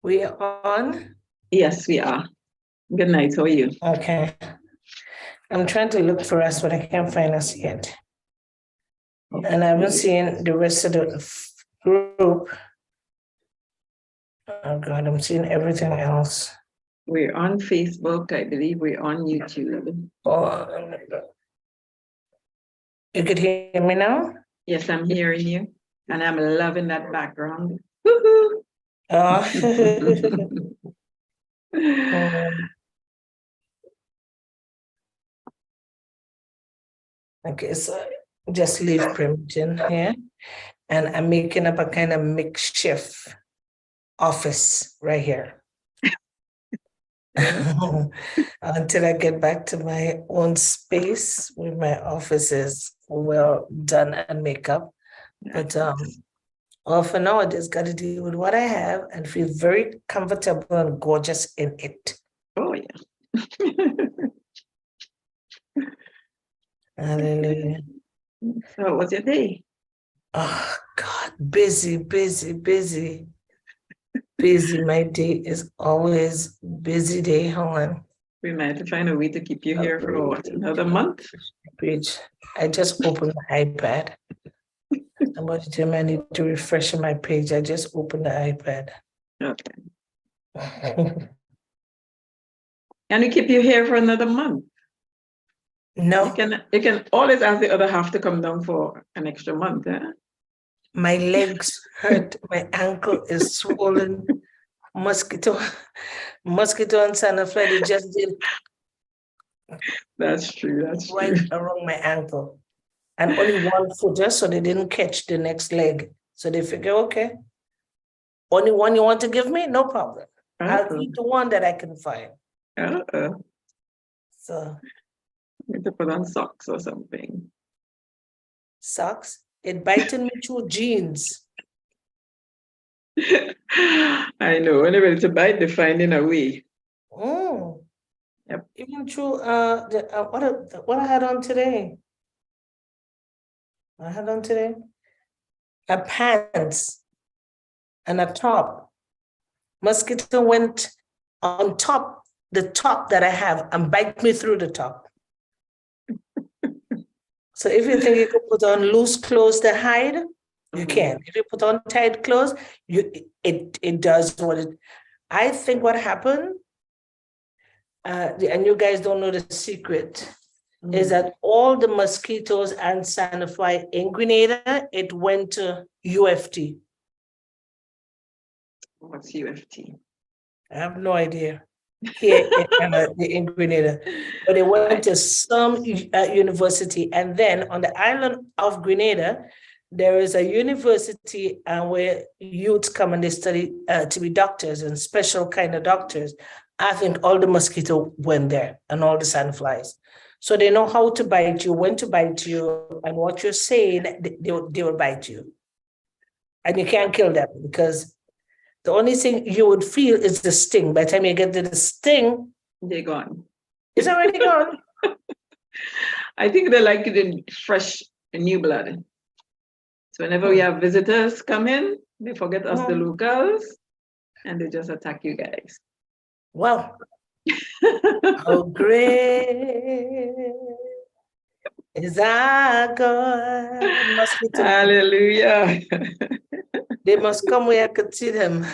We are on? Yes, we are. Good night. How are you? Okay. I'm trying to look for us, but I can't find us yet. And I haven't seen the rest of the group. Oh God, I'm seeing everything else. We're on Facebook. I believe we're on YouTube. Oh, you could hear me now? Yes, I'm hearing you. And I'm loving that background. Woohoo! Oh. Okay, so just leave Primton here. And I'm making up a kind of makeshift office right here. Until I get back to my own space where my office is well done and make up. But well, for now, I just got to deal with what I have and feel very comfortable and gorgeous in it. Oh, yeah. Hallelujah. So, how was your day? Oh, God, busy, busy, busy. Busy. My day is always busy day, Helen. We might have to find a way to keep you here for what, another month? Page. I just opened the iPad. Somebody tell me I need to refresh my page. I just opened the iPad. Okay. Can we keep you here for another month? No. You can always ask the other half to come down for an extra month, eh? My legs hurt. My ankle is swollen. Mosquito and sandfly, they just did That's true. That's right true. around my ankle. And only one footer, so they didn't catch the next leg. So they figure, okay, only one you want to give me? No problem. I'll eat the one that I can find. So need to put on socks or something. Socks? It biting me through jeans. I know. When they're ready to bite, they're finding a way. Oh. Yep. Even through what I had on today. I had on today a pants and a top. Mosquito went on top, the top that I have, and bite me through the top. So if you think you can put on loose clothes to hide, you can. If you put on tight clothes, it does what it. I think what happened, and you guys don't know the secret, is that all the mosquitoes and sandfly in Grenada, it went to UFT. What's UFT? I have no idea. Here in Grenada, but it went to some university, and then on the island of Grenada, there is a university where youths come and they study to be doctors and special kind of doctors. I think all the mosquito went there and all the sandflies. So they know how to bite you, when to bite you, and what you're saying, they will bite you. And you can't kill them because the only thing you would feel is the sting. By the time you get to the sting, they're gone. It's already gone. I think they like it in fresh and new blood. So whenever we have visitors come in, they forget us, the locals, and they just attack you guys. Wow. How great is our God. Mosquito. Hallelujah. They must come where I could see them.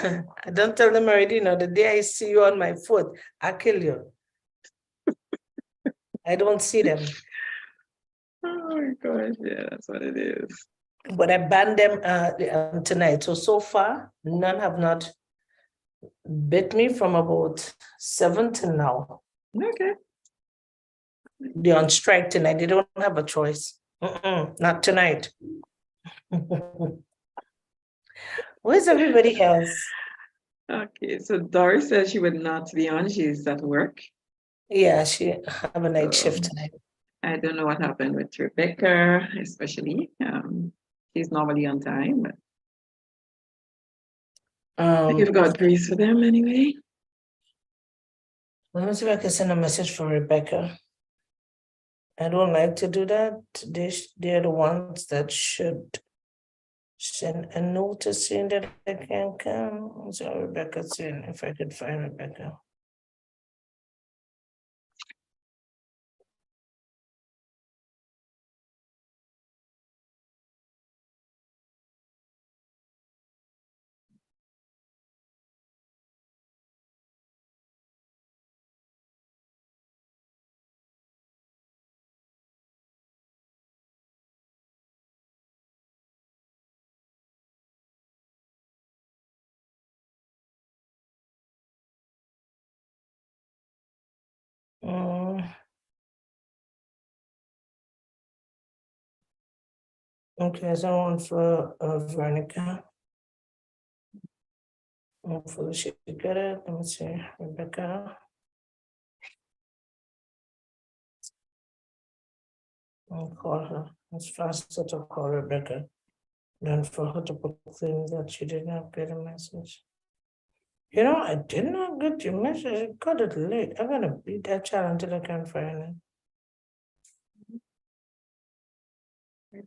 I don't tell them already, the day I see you on my foot, I kill you. I don't see them. Oh my gosh, yeah, that's what it is. But I banned them tonight. So far, none have not bit me from about 7 till now. Okay. They're on strike tonight. They don't have a choice. Not tonight. Where's everybody else? Okay, so Doris says she would not be on. She's at work. Yeah, she have a night shift tonight. I don't know what happened with Rebecca, especially. She's normally on time, but I give God praise for them anyway. Let me see if I can send a message for Rebecca. I don't like to do that. They're the ones that should Send a notice saying that I can come. So Rebecca saying if I could find Rebecca. Okay, someone for Veronica. Hopefully she got it. Let me see, Rebecca. I'll call her. It's faster to call Rebecca than for her to put things that she did not get a message. You know, I did not get your message. I got it late. I'm gonna beat that child until I can find it.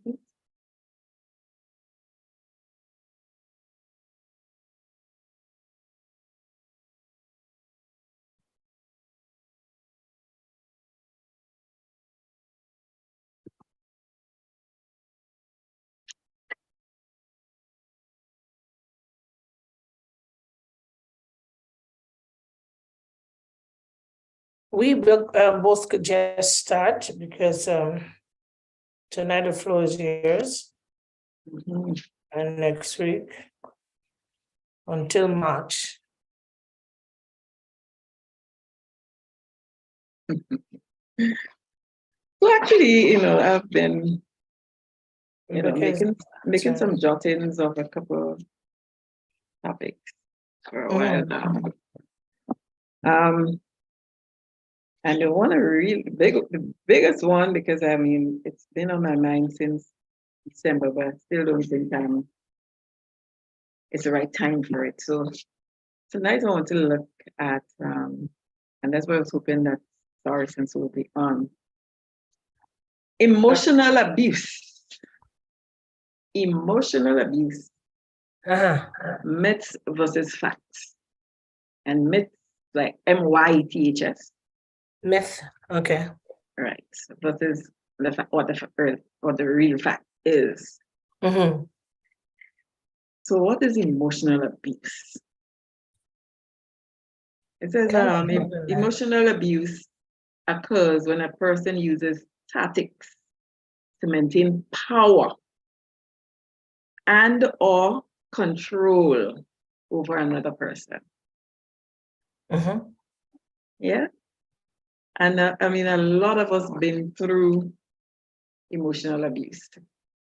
We both could just start because tonight the floor is yours. And next week until March. Well, actually, you know, I've been, you know, making some jottings of a couple of topics for a while now. And the one the biggest one, because I mean, it's been on my mind since December, but I still don't think it's the right time for it. So tonight I want to look at, and that's why I was hoping that Saracens will be on. Emotional abuse. Emotional abuse. Myths versus facts. And myths like MYTHS. Myth, okay. Right, versus what the real fact is. So what is emotional abuse? It says emotional abuse occurs when a person uses tactics to maintain power and or control over another person. Yeah. And I mean, a lot of us been through emotional abuse.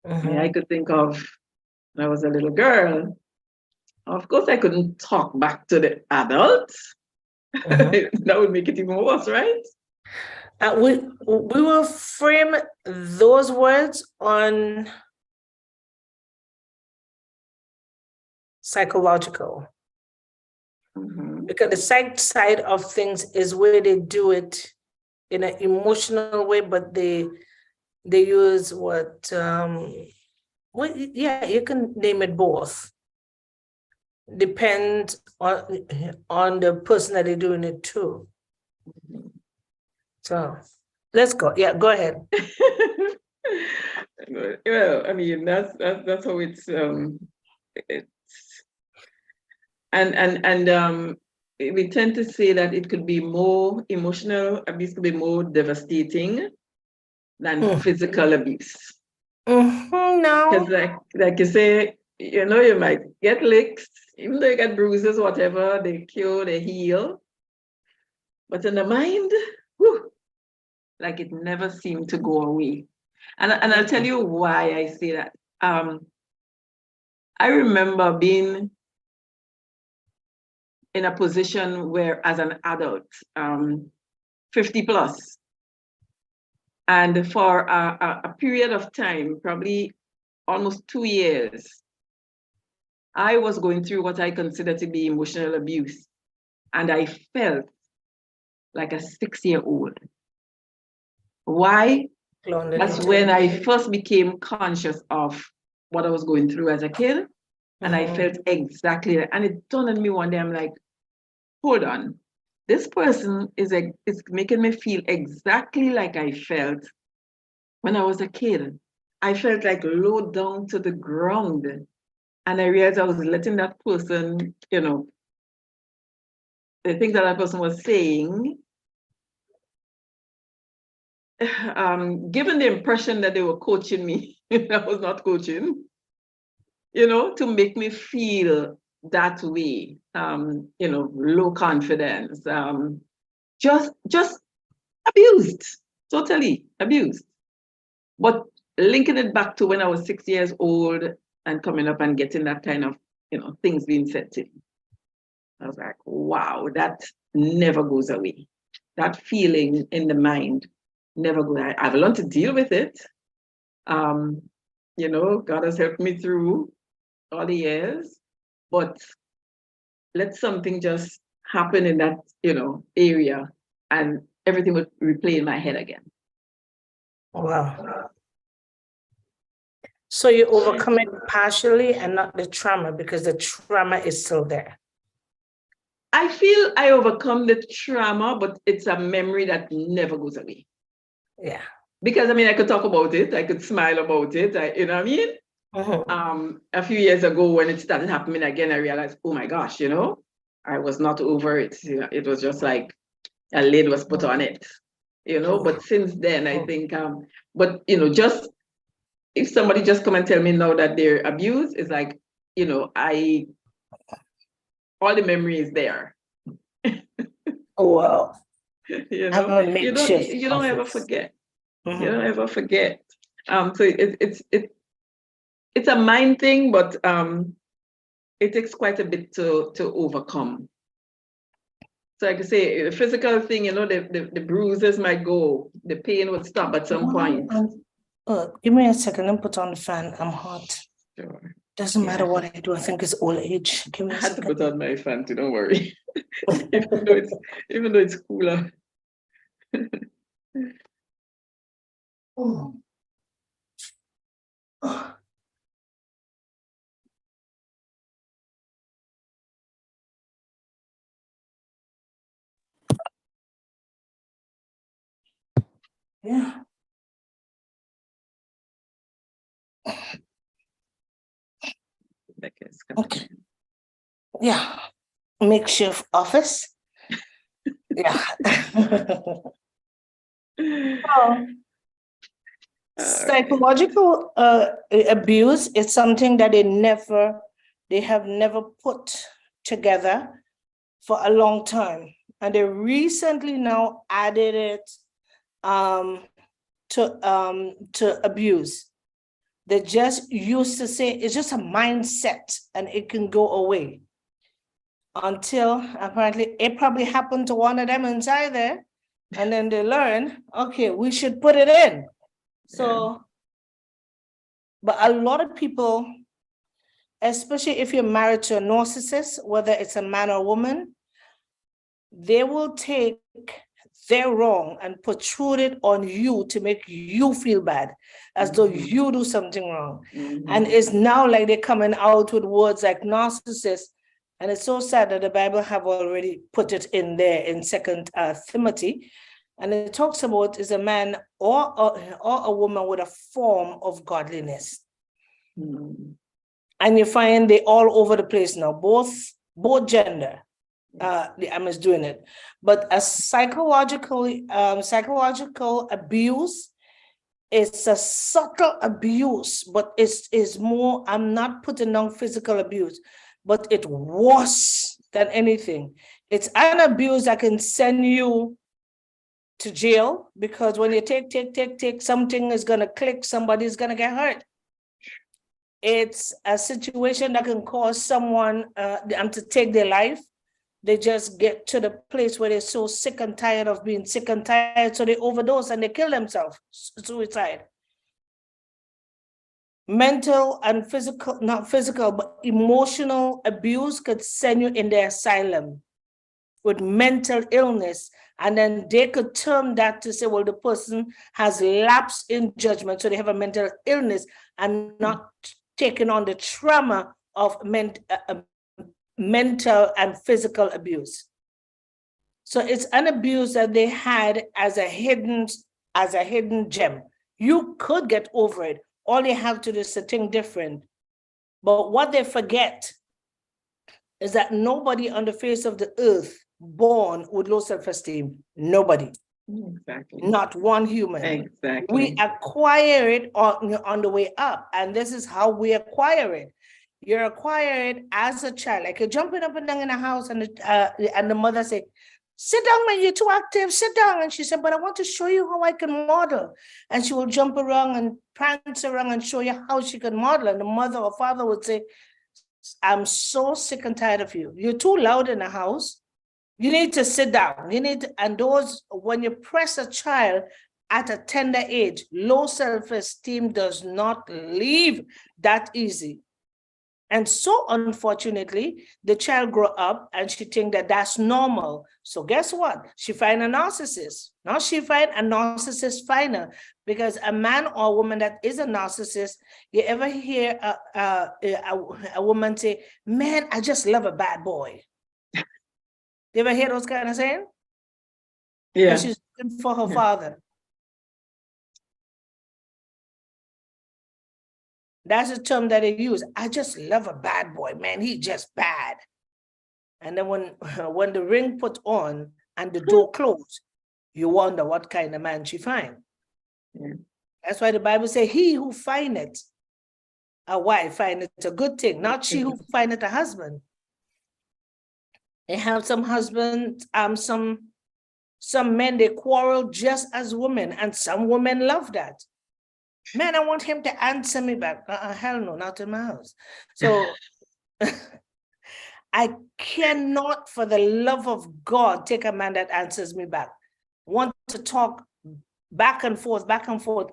I mean, I could think of when I was a little girl, of course I couldn't talk back to the adults. That would make it even worse, right? We will frame those words on psychological. Because the psych side of things is where they do it in an emotional way, but they use what yeah, you can name it both. Depends on the person that they're doing it to. So let's go. Yeah, go ahead. Well, I mean, that's how it's and we tend to say that it could be more emotional abuse, could be more devastating than physical abuse. No, because like you say, you know, you might get licks, even though you get bruises, whatever, they cure, they heal. But in the mind, whew, like it never seemed to go away. And I'll tell you why I say that. I remember being in a position where, as an adult, 50 plus, and for a period of time, probably almost 2 years, I was going through what I consider to be emotional abuse. And I felt like a 6-year-old. Why? That's when I first became conscious of what I was going through as a kid. And I felt exactly, and it dawned on me one day, I'm like, hold on, this person is making me feel exactly like I felt when I was a kid. I felt like low down to the ground. And I realized I was letting that person, the things that person was saying, given the impression that they were coaching me, I was not coaching, to make me feel that way, low confidence, just abused, totally abused. But linking it back to when I was 6 years old and coming up and getting that kind of, things being said to me, I was like, wow, that never goes away. That feeling in the mind never goes away. I've learned to deal with it. God has helped me through all the years, but let something just happen in that, area, and everything would replay in my head again. Wow. So you overcome it partially and not the trauma, because the trauma is still there. I feel I overcome the trauma, but it's a memory that never goes away. Yeah. Because I could talk about it, I could smile about it, you know what I mean? A few years ago when it started happening again, I realized, oh my gosh, I was not over it. It was just like a lid was put on it, but since then I think, just if somebody just come and tell me now that they're abused, it's like, all the memory is there. Oh, wow. You don't ever forget. You don't ever forget. So it's a mind thing, but it takes quite a bit to overcome. So I could say the physical thing, the bruises might go, the pain would stop at some point. Give me a second and put on the fan. I'm hot. Sure. Doesn't matter what I do. I think it's old age. Give me a second. I had to put on my fan too, don't worry. even though it's cooler. Oh. Yeah. Okay. Yeah. Makeshift office. Yeah. Psychological abuse is something that they have never put together for a long time, and they recently now added it to abuse. They just used to say it's just a mindset and it can go away, until apparently it probably happened to one of them inside there, and then they learn, okay, we should put it in. So, but a lot of people, especially if you're married to a narcissist, whether it's a man or woman, they will take their wrong and protrude it on you to make you feel bad, as though you do something wrong. And it's now like they're coming out with words like narcissist. And it's so sad that the Bible have already put it in there in 2 Timothy. And it talks about is a man or a woman with a form of godliness. And you find they all over the place now, both gender. I'm just doing it. But a psychological abuse, it's a subtle abuse, but it's more, I'm not putting down physical abuse, but it's worse than anything. It's an abuse that can send you to jail, because when you take, something is going to click, somebody's going to get hurt. It's a situation that can cause someone to take their life. They just get to the place where they're so sick and tired of being sick and tired, so they overdose and they kill themselves, suicide. Mental and physical, not physical, but emotional abuse could send you in the asylum with mental illness. And then they could term that to say, well, the person has lapsed in judgment, so they have a mental illness and not taken on the trauma of mental and physical abuse. So it's an abuse that they had as a hidden gem. You could get over it. All you have to do is to think different. But what they forget is that nobody on the face of the earth born with low self-esteem. Nobody. Exactly. Not one human. Exactly. We acquire it on the way up. And this is how we acquire it. You acquire it as a child. Like you're jumping up and down in the house and the mother say, sit down, man, you're too active, sit down. And she said, but I want to show you how I can model. And she will jump around and prance around and show you how she can model. And the mother or father would say, I'm so sick and tired of you. You're too loud in the house. You need to sit down. And those, when you press a child at a tender age, low self-esteem does not leave that easy. And so unfortunately, the child grow up and she think that that's normal. So guess what? She find a narcissist. Now she find a narcissist find her, because a man or a woman that is a narcissist, you ever hear a woman say, man, I just love a bad boy. You ever hear those kind of saying? Yeah. And she's looking for her father. That's a term that they use. I just love a bad boy, man. He's just bad. And then when the ring put on and the door closed, you wonder what kind of man she find. Yeah. That's why the Bible says, he who findeth a wife findeth a good thing, not she who findeth a husband. They have some husbands, some men, they quarrel just as women, and some women love that. Man, I want him to answer me back. Hell no, not in my house. So I cannot, for the love of God, take a man that answers me back. Want to talk back and forth.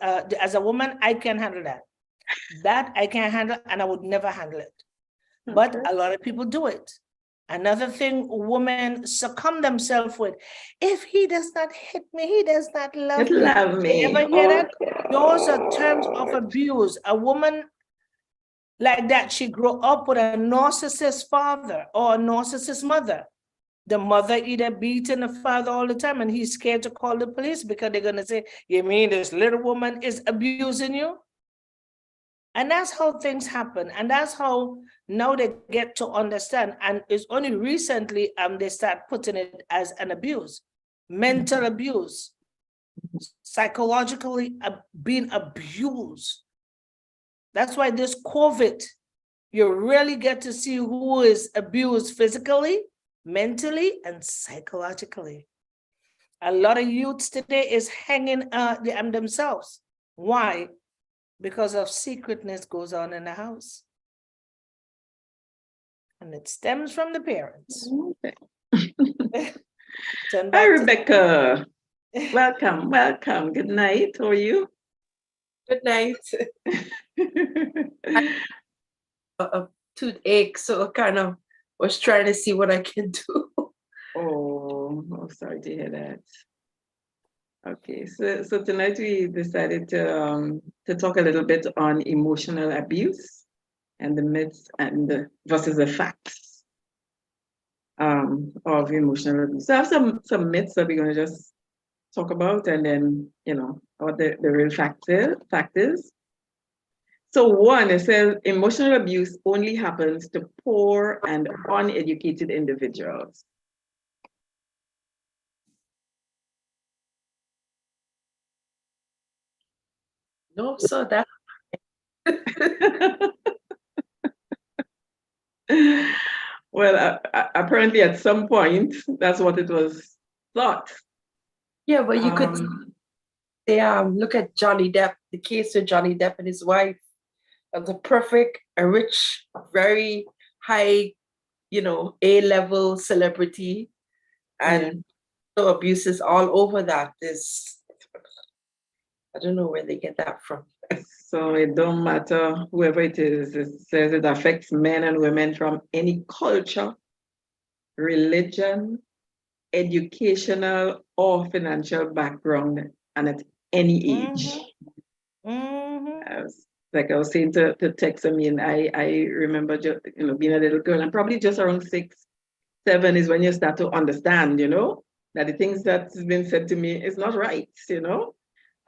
As a woman, I can't handle that. That I can't handle, and I would never handle it. Okay. But a lot of people do it. Another thing women succumb themselves with, if he does not hit me, he does not love me. You ever hear that? Those are terms of abuse. A woman like that, she grew up with a narcissist father or a narcissist mother. The mother either beating the father all the time and he's scared to call the police because they're going to say, you mean this little woman is abusing you? And that's how things happen. And that's how now they get to understand. And it's only recently they start putting it as an abuse, mental abuse, psychologically being abused. That's why this COVID, you really get to see who is abused physically, mentally, and psychologically. A lot of youths today is hanging themselves. Why? Because of secretness goes on in the house. And it stems from the parents. Okay. Hi, Rebecca. Welcome. Good night. How are you? Good night. A toothache, so kind of was trying to see what I can do. Oh, sorry to hear that. Okay, so tonight we decided to talk a little bit on emotional abuse and the myths and versus the facts of emotional abuse. So I have some myths that we're going to just talk about, and then what the real fact is. So one, it says emotional abuse only happens to poor and uneducated individuals. No, so that. Well, apparently at some point, that's what it was thought. Yeah, but you could look at Johnny Depp, the case with Johnny Depp and his wife. As a rich, very high, A-level celebrity, and so abuses all over that. I don't know where they get that from. So it don't matter whoever it is. It says it affects men and women from any culture, religion, educational or financial background, and at any age. like I was saying to Tex, I mean, I remember just, being a little girl, and probably just around 6, 7 is when you start to understand, that the things that's been said to me is not right,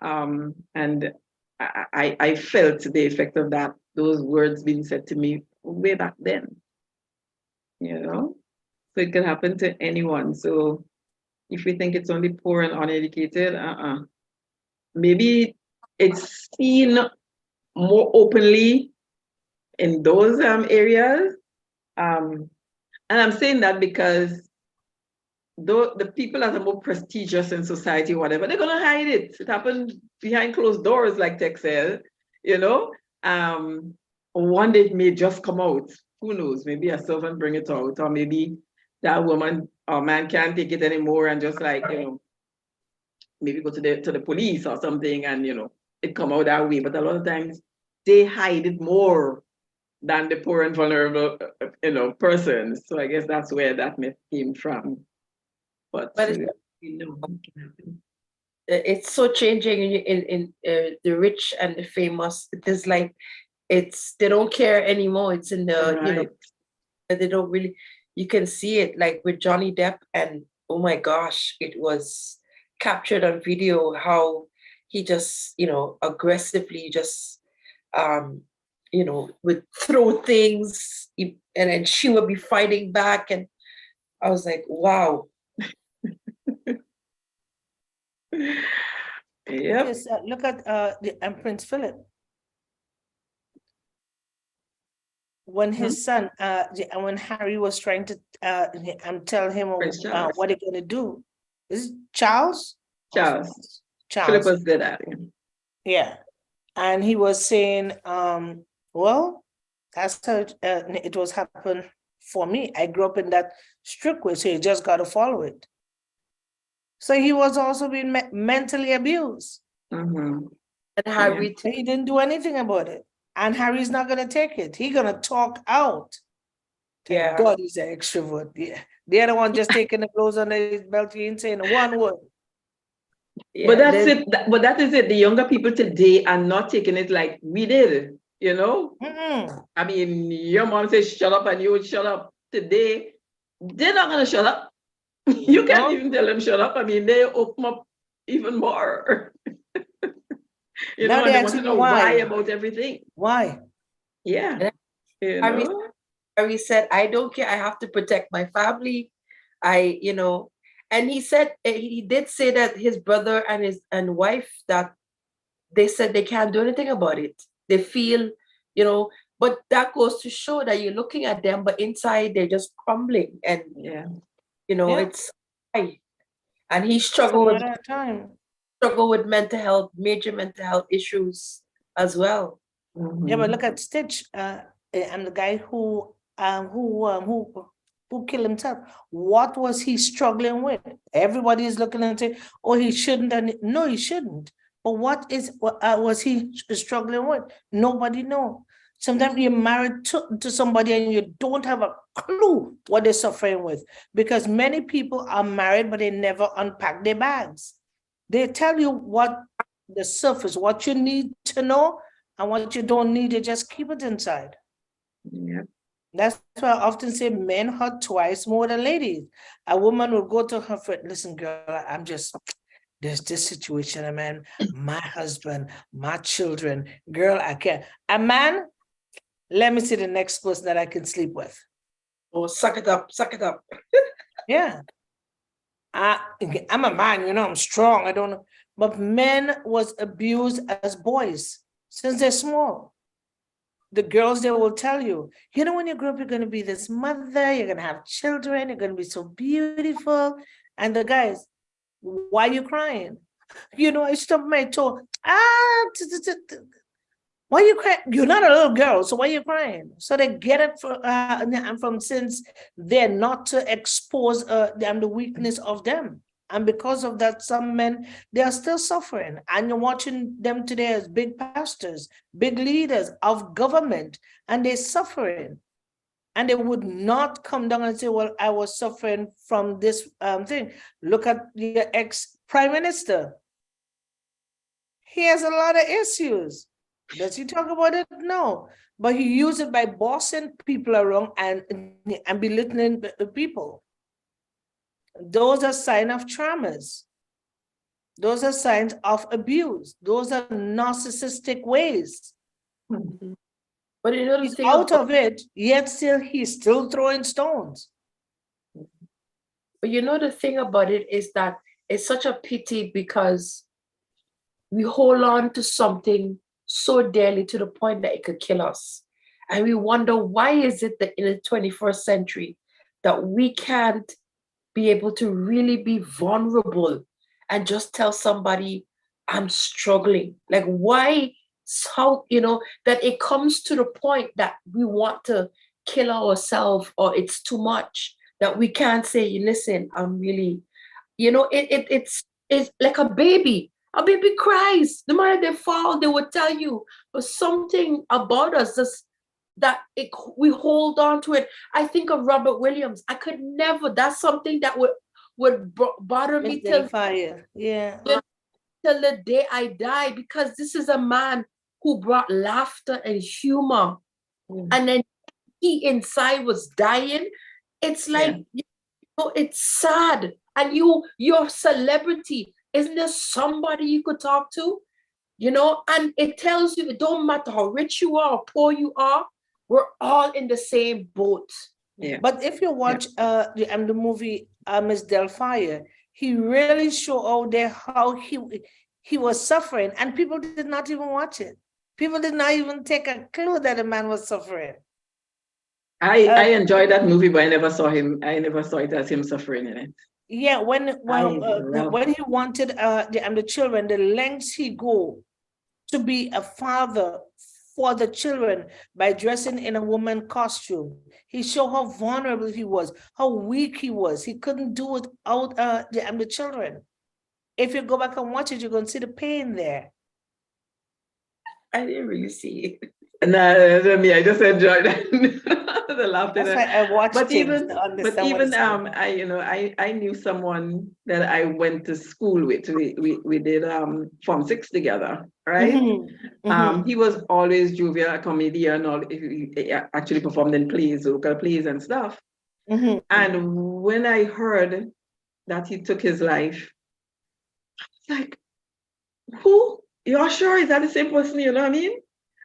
and I felt the effect of those words being said to me way back then, so it can happen to anyone. So if we think it's only poor and uneducated, maybe it's seen more openly in those areas. And I'm saying that because the people that are more prestigious in society, whatever, they're gonna hide it. It happened behind closed doors, like Tex said, one day it may just come out. Who knows? Maybe a servant bring it out, or maybe that woman or man can't take it anymore and just maybe go to the police or something, and it come out that way. But a lot of times they hide it more than the poor and vulnerable, persons. So I guess that's where that myth came from. But it's so changing in the rich and the famous. It is like they don't care anymore. It's in the right. they don't really. You can see it like with Johnny Depp, and oh my gosh, it was captured on video how he just aggressively just would throw things, and then she would be fighting back, and I was like, wow. Yeah. Look at Prince Philip. When his son, when Harry was trying to tell him what they're going to do. Is it Charles? Charles. Charles. Philip was good at it. Yeah. And he was saying, well, that's how it was happen for me. I grew up in that strict way, so you just got to follow it. So he was also being mentally abused. Mm-hmm. And Harry, he didn't do anything about it. And Harry's not going to take it. He's going to talk out. Thank God he's an extrovert. Yeah. The other one just taking the blows under his belt. He ain't saying one word. Yeah, but that's it. But that is it. The younger people today are not taking it like we did, Mm-hmm. I mean, your mom says shut up and you would shut up. Today, they're not going to shut up. You can't even tell them shut up. I mean, they open up even more. Now they want to know why about everything. Why? Yeah. Harry said, I don't care. I have to protect my family. And he said, he did say that his brother and his wife, that they said they can't do anything about it. They feel, but that goes to show that you're looking at them, but inside they're just crumbling. And, it's, and he struggled with mental health, major mental health issues as well. Mm-hmm. Yeah, but look at Stitch, and the guy who killed himself. What was he struggling with? Everybody is looking and saying, "Oh, he shouldn't." No, he shouldn't. But what was he struggling with? Nobody knows. Sometimes you're married to somebody and you don't have a clue what they're suffering with, because many people are married, but they never unpack their bags. They tell you what the surface, what you need to know, and what you don't need, you just keep it inside. Yeah. That's why I often say men hurt twice more than ladies. A woman will go to her friend, listen, girl, there's this situation, man, my husband, my children, girl, I can't. A man, let me see the next person that I can sleep with. Oh, suck it up. Yeah. I'm a man, I'm strong. I don't know. But men was abused as boys since they're small. The girls, they will tell you, when you grow up, you're going to be this mother, you're going to have children, you're going to be so beautiful. And the guys, why are you crying? I stubbed my toe. Why are you crying? You're not a little girl, so why are you crying? So they get it from since they're not to expose the weakness of them. And because of that, some men, they are still suffering. And you're watching them today as big pastors, big leaders of government, and they're suffering. And they would not come down and say, well, I was suffering from this thing. Look at your ex-prime minister. He has a lot of issues. Does he talk about it? No. But he used it by bossing people around and belittling the people. Those are signs of traumas. Those are signs of abuse. Those are narcissistic ways. But you know the He's thing out about, of it, yet he's still throwing stones. but you know the thing about it is that it's such a pity because we hold on to something so dearly to the point that it could kill us. And we wonder why is it that in the 21st century that we can't be able to really be vulnerable and just tell somebody I'm struggling. Like why how that it comes to the point that we want to kill ourselves or it's too much that we can't say, listen, I'm really, it's like a baby. A baby cries. The minute they fall, they will tell you. But something about us we hold on to it. I think of Robert Williams. I could never. That's something that would bother me till fire. Yeah. till the day I die, because this is a man who brought laughter and humor, and then he inside was dying. It's like it's sad. And your celebrity, isn't there somebody you could talk to? And it tells you it don't matter how rich you are or poor you are, we're all in the same boat. Yeah. But if you watch the movie Miss Delphire, he really showed out there how he was suffering, and people did not even watch it. People did not even take a clue that the man was suffering. I enjoyed that movie, but I never saw him. I never saw it as him suffering in it. Yeah, when he wanted the children, the lengths he go to be a father for the children by dressing in a woman costume. He showed how vulnerable he was, how weak he was. He couldn't do it without the children. If you go back and watch it, you're going to see the pain there. I didn't really see it. No, me, I just enjoyed the laughter. That's why I watched but it even, to understand but what even it's I knew someone that I went to school with. We did Form 6 together, right? He was always jovial, a comedian, or he actually performed in plays, local plays and stuff. And when I heard that he took his life, I was like, who? You're sure? Is that the same person? You know what I mean?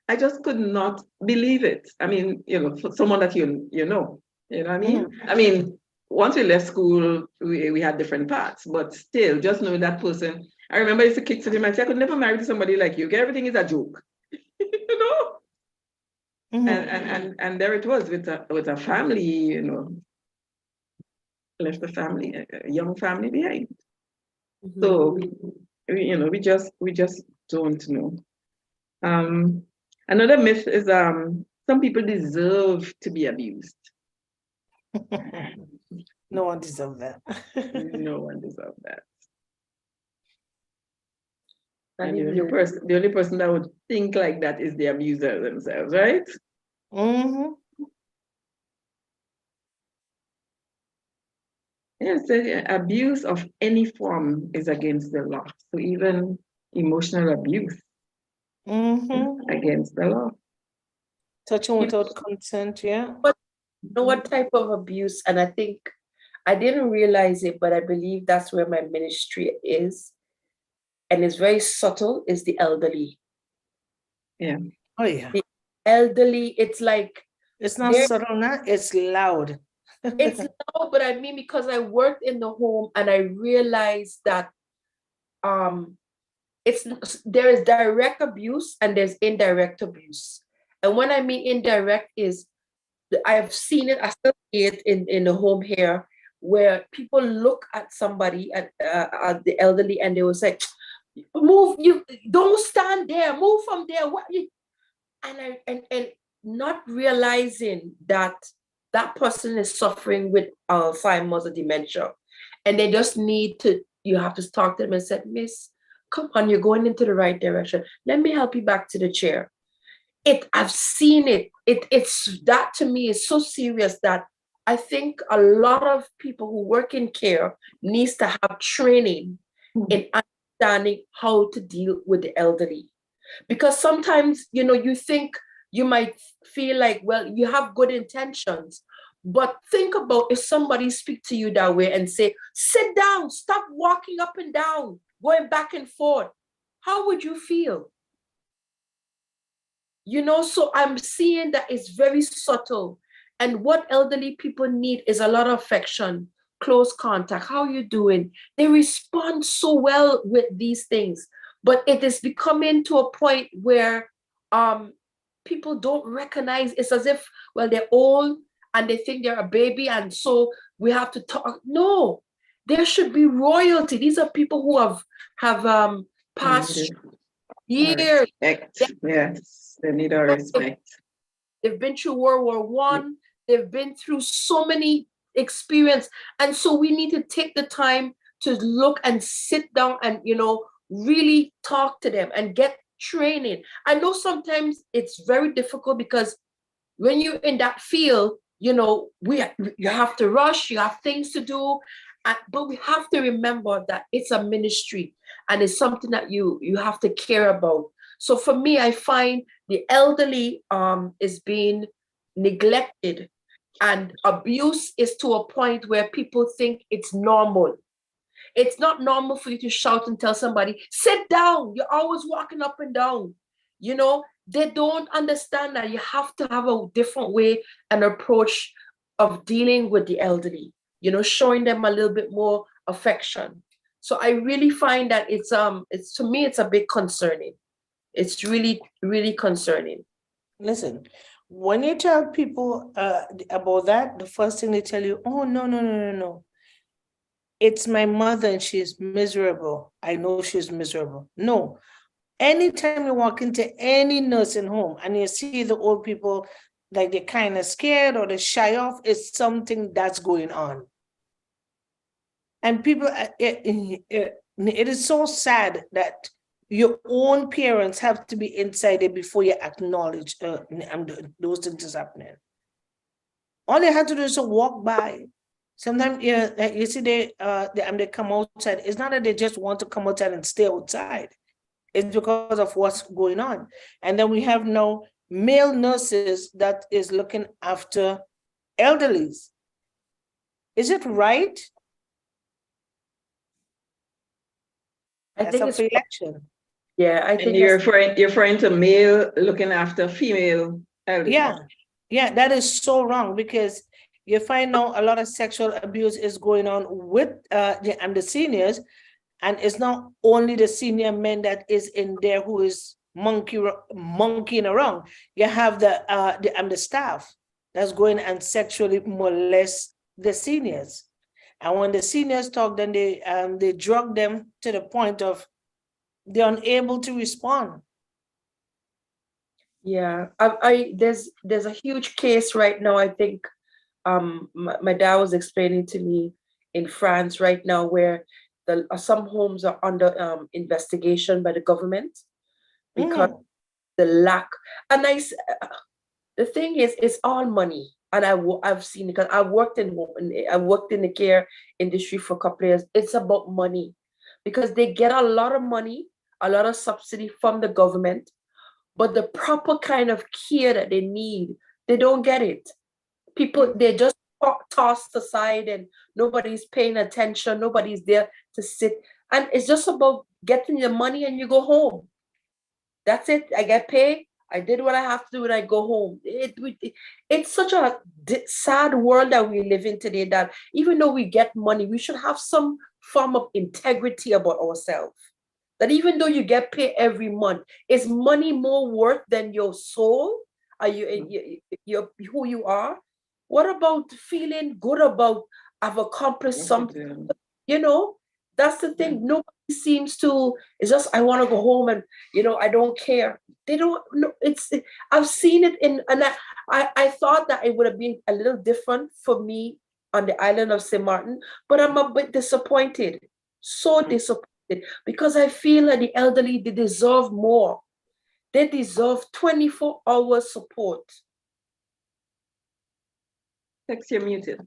I just could not believe it. I mean, for someone that you know what I mean? I mean, once we left school, we had different paths, but still, just knowing that person. I remember I used to kick to him and say, I could never marry somebody like you. Everything is a joke, And there it was with a family, left a family, a young family behind. So, we just don't know. Another myth is some people deserve to be abused. No one deserves that. No one deserves that. And And the only person that would think like that is the abuser themselves, right? Yes, abuse of any form is against the law. So even emotional abuse against the law. Touching without consent, yeah. But you know what type of abuse? And I think I didn't realize it, but I believe that's where my ministry is. And it's very subtle, is the elderly. Yeah. Oh, yeah. The elderly, it's like... It's not subtle now, it's loud. It's loud, but I mean, because I worked in the home and I realized that there is direct abuse and there's indirect abuse. And when I mean indirect is, I've seen it, I still see it in the home here, where people look at somebody, at the elderly, and they will say, move, you don't stand there, move from there. What you... And not realizing that that person is suffering with Alzheimer's or dementia, and they just you have to talk to them and say, Miss, come on, you're going into the right direction. Let me help you back to the chair. I've seen it. It's that, to me, is so serious that I think a lot of people who work in care needs to have training in understanding how to deal with the elderly. Because sometimes, you know, you think you might feel like, well, you have good intentions, but think about if somebody speak to you that way and say, sit down, stop walking up and down, going back and forth. How would you feel? You know, so I'm seeing that it's very subtle. And what elderly people need is a lot of affection, close contact. How you doing? They respond so well with these things, but it is becoming to a point where people don't recognize. It's as if, well, they're old and they think they're a baby, and so we have to talk. No, there should be royalty. These are people who have passed years. Respect. Yes, they need our respect. They've been through World War One. They've been through so many experience, and so we need to take the time to look and sit down and, you know, really talk to them and get training. I know sometimes it's very difficult because when you're in that field, you know, you have to rush, you have things to do, but we have to remember that it's a ministry and it's something that you have to care about. So for me, I find the elderly is being neglected, and abuse is to a point where people think it's normal. It's not normal for you to shout and tell somebody, sit down, you're always walking up and down. You know, they don't understand that you have to have a different way and approach of dealing with the elderly, you know, showing them a little bit more affection. So I really find that it's to me, it's a bit concerning. It's really, really concerning. Listen, when you tell people about that, the first thing they tell you, oh, no. It's my mother and she's miserable. I know she's miserable. No. Anytime you walk into any nursing home and you see the old people, like they're kind of scared or they shy off, it's something that's going on. And people, it is so sad that your own parents have to be inside it before you acknowledge those things is happening. All they have to do is to walk by. Sometimes you see they come outside. It's not that they just want to come outside and stay outside. It's because of what's going on. And then we have now male nurses that is looking after elderlies. Is it right? I think it's election. Yeah, I think and you're referring to male looking after female elderly. Yeah, that is so wrong, because you find now a lot of sexual abuse is going on with the seniors, and it's not only the senior men that is in there who is monkeying around. You have the staff that's going and sexually molest the seniors, and when the seniors talk, then they drug them to the point of they're unable to respond. Yeah, there's a huge case right now. I think my dad was explaining to me in France right now where some homes are under investigation by the government because the lack. And the thing is, it's all money. And I've seen it because I worked in the care industry for a couple of years. It's about money because they get a lot of money, a lot of subsidy from the government, but the proper kind of care that they need, they don't get it. People, they're just tossed aside and nobody's paying attention. Nobody's there to sit. And it's just about getting your money and you go home. That's it. I get paid. I did what I have to do and I go home. It's such a sad world that we live in today that even though we get money, we should have some form of integrity about ourselves. That even though you get paid every month, is money more worth than your soul? Are you who you are? What about feeling good about I've accomplished something? You know, that's the thing. Nobody seems to. It's just I want to go home and I don't care. They don't. No, I've seen it and I thought that it would have been a little different for me on the island of St. Martin, but I'm a bit disappointed. So disappointed. Because I feel that the elderly, they deserve more. They deserve 24-hour support. Text, you're muted.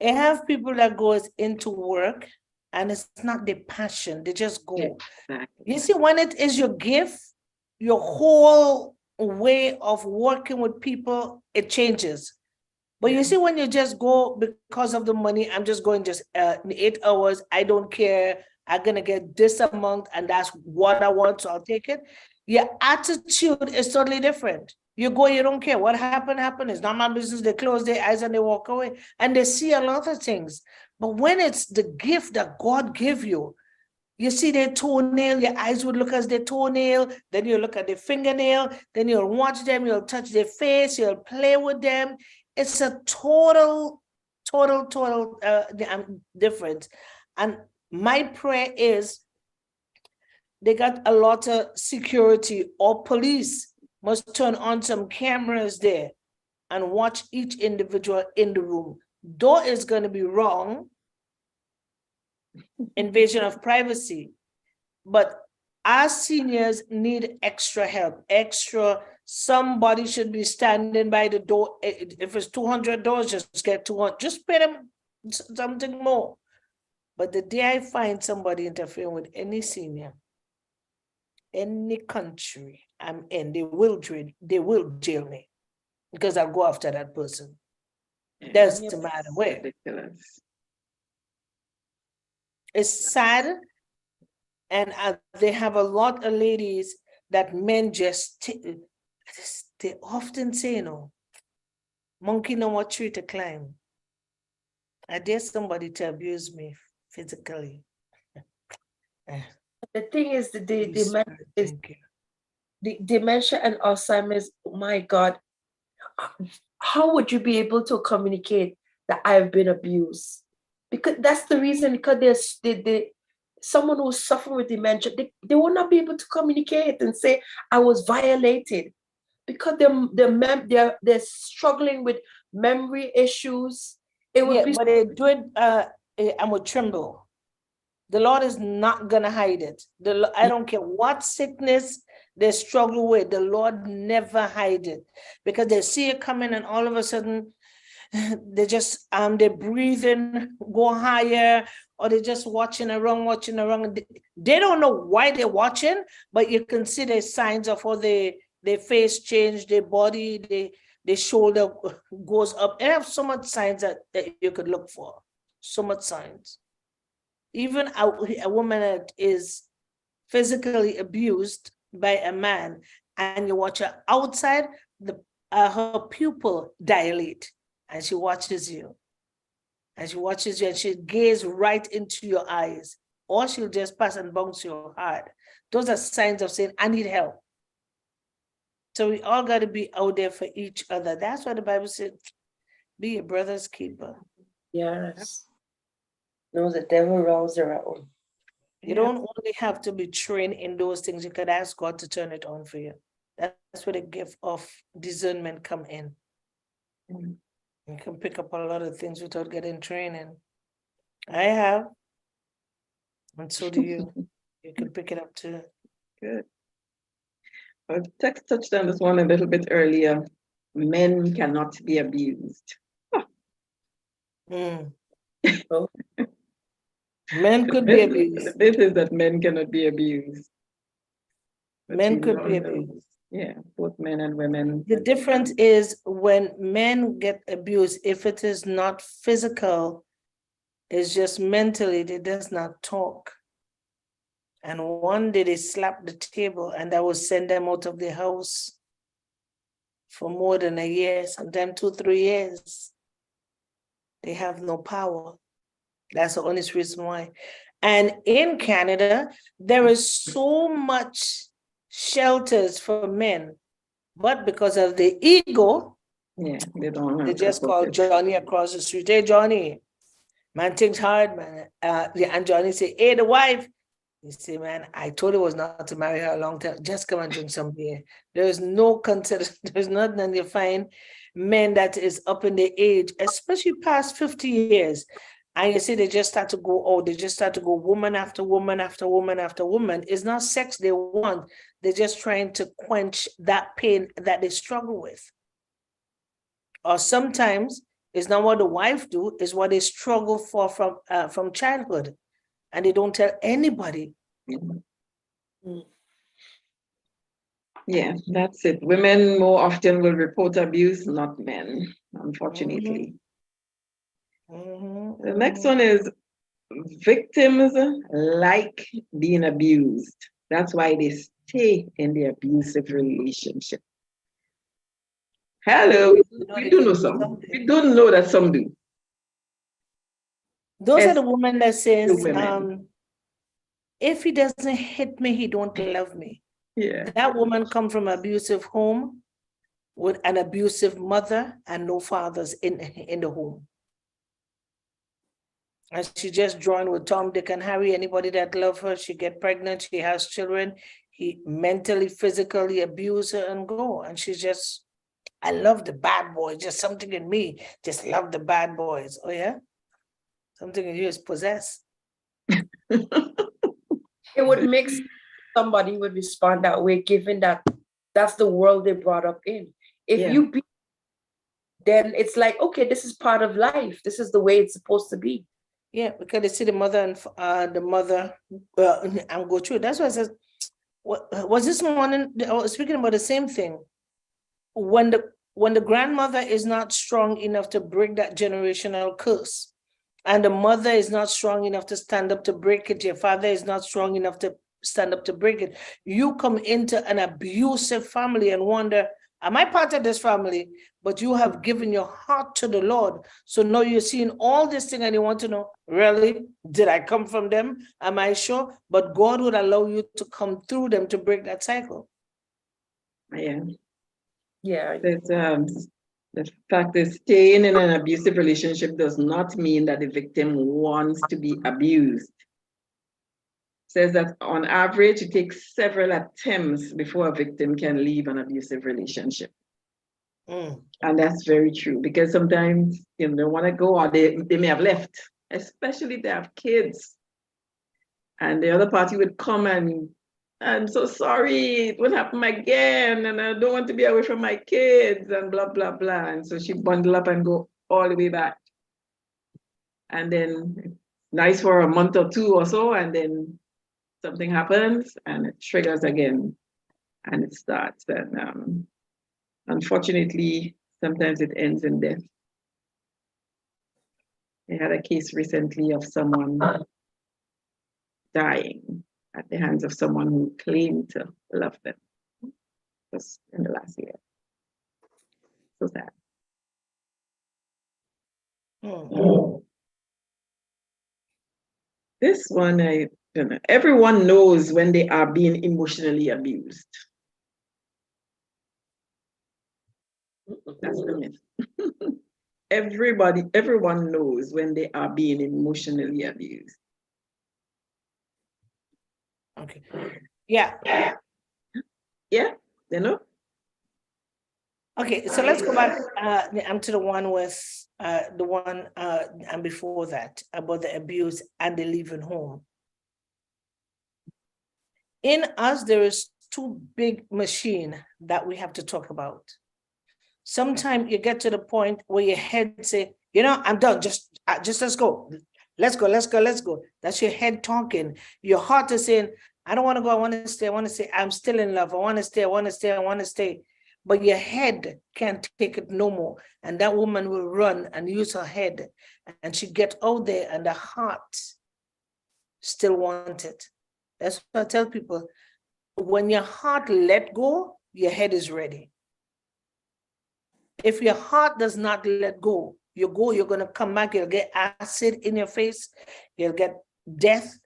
I have people that goes into work and it's not their passion. They just go. Exactly. You see, when it is your gift, your whole way of working with people, it changes. But you see, when you just go because of the money, I'm just going just in 8 hours, I don't care, I'm gonna get this amount and that's what I want, so I'll take it. Your attitude is totally different. You go, you don't care. What happened. It's not my business. They close their eyes and they walk away. And they see a lot of things. But when it's the gift that God gave you, you see their toenail, your eyes would look as their toenail, then you look at their fingernail, then you'll watch them, you'll touch their face, you'll play with them. It's a total difference. And my prayer is they got a lot of security or police must turn on some cameras there and watch each individual in the room. Though it's going to be wrong, invasion of privacy, but our seniors need extra help, somebody should be standing by the door. If it's $200, just get 200, just pay them something more. But the day I find somebody interfering with any senior, any country I'm in, they will jail me because I'll go after that person. Doesn't matter where. Ridiculous. It's sad, and they have a lot of ladies that men just they often say, you know, monkey know what tree to climb. I dare somebody to abuse me physically. The thing is, the dementia and Alzheimer's, my God, how would you be able to communicate that I've been abused? Because that's the reason, because there's someone who's suffering with dementia, they will not be able to communicate and say, I was violated, because they're struggling with memory issues. But they do it, I'm with tremble. The Lord is not gonna hide it. I don't care what sickness they struggle with, the Lord never hide it, because they see it coming and all of a sudden they just their breathing go higher, or they're just watching around. They don't know why they're watching, but you can see the signs of how their face change, their body, their shoulder goes up. They have so much signs that you could look for. So much signs. Even a woman that is physically abused by a man, and you watch her outside, her pupil dilate, and she watches you. And she gaze right into your eyes, or she'll just pass and bounce your heart. Those are signs of saying, I need help. So we all got to be out there for each other. That's why the Bible said, be your brother's keeper. Yes. No, the devil rounds around. You don't only have to be trained in those things. You could ask God to turn it on for you. That's where the gift of discernment come in. Mm. You can pick up a lot of things without getting training. I have. And so do you. You can pick it up too. Good. Well, text touched on this one a little bit earlier. Men cannot be abused. Mm. Men could be abused. The bit is that men cannot be abused. But Men could be abused. Yeah, both men and women. The difference is when men get abused, if it is not physical, it's just mentally, they does not talk. And one day they slap the table and that will send them out of the house for more than a year, sometimes 2-3 years. They have no power. That's the honest reason why. And in Canada, there is so much shelters for men, but because of the ego, they just call Johnny across the street. Hey, Johnny, man, things hard, man. And Johnny say, hey, the wife. You say, man, I told you was not to marry her a long time. Just come and drink some beer. There's nothing, and you find men that is up in the age, especially past 50 years. And you see, they just start to go out. They just start to go woman after woman after woman after woman. It's not sex they want. They're just trying to quench that pain that they struggle with. Or sometimes it's not what the wife do, it's what they struggle for from childhood. And they don't tell anybody. Mm. Yeah, that's it. Women more often will report abuse, not men, unfortunately. The next one is victims like being abused. That's why they stay in the abusive relationship. Hello, we do know some. We don't know that some do. Those Yes, are the women that says, women. if he doesn't hit me, he don't love me. Yeah. That woman come from an abusive home with an abusive mother and no fathers in the home. And she just joined with Tom, Dick, and Harry. Anybody that love her, she get pregnant, she has children. He mentally, physically abuse her and go. And she's just, I love the bad boy. Just something in me, just love the bad boys. Oh yeah, something in you is possessed. It would make sense somebody would respond that way, given that that's the world they brought up in. If Yeah. you be, then it's like, okay, this is part of life. This is the way it's supposed to be. Yeah, because they see the mother and the mother and go through. That's why I says, was this morning speaking about the same thing? When the grandmother is not strong enough to break that generational curse, and the mother is not strong enough to stand up to break it, your father is not strong enough to stand up to break it, you come into an abusive family and wonder, am I part of this family? But you have given your heart to the Lord. So now you're seeing all this thing and you want to know, really, did I come from them? Am I sure? But God would allow you to come through them to break that cycle. Yeah. Yeah. The fact is, staying in an abusive relationship does not mean that the victim wants to be abused. Says that on average, it takes several attempts before a victim can leave an abusive relationship. And that's very true, because sometimes they want to go, or they may have left, especially if they have kids. And the other party would come and, I'm so sorry, it won't happen again, and I don't want to be away from my kids, and blah, blah, blah. And so she bundle up and go all the way back. And then nice for a month or two or so, and then something happens and it triggers again and it starts. And unfortunately, sometimes it ends in death. I had a case recently of someone dying at the hands of someone who claimed to love them, just in the last year. So sad. This one, I don't know. Everyone knows when they are being emotionally abused. That's the myth. Everyone knows when they are being emotionally abused. Okay. Yeah. Yeah, you know? Okay, so let's go back to the one with and before that about the abuse and the leaving home. In us, there is two big machines that we have to talk about. Sometimes you get to the point where your head say, I'm done, just let's go. Let's go. That's your head talking. Your heart is saying, I don't want to go, I want to stay, I'm still in love, I want to stay. But your head can't take it no more. And that woman will run and use her head. And she get out there and the heart still wants it. That's what I tell people. When your heart let go, your head is ready. If your heart does not let go, you're going to come back, you'll get acid in your face, you'll get death.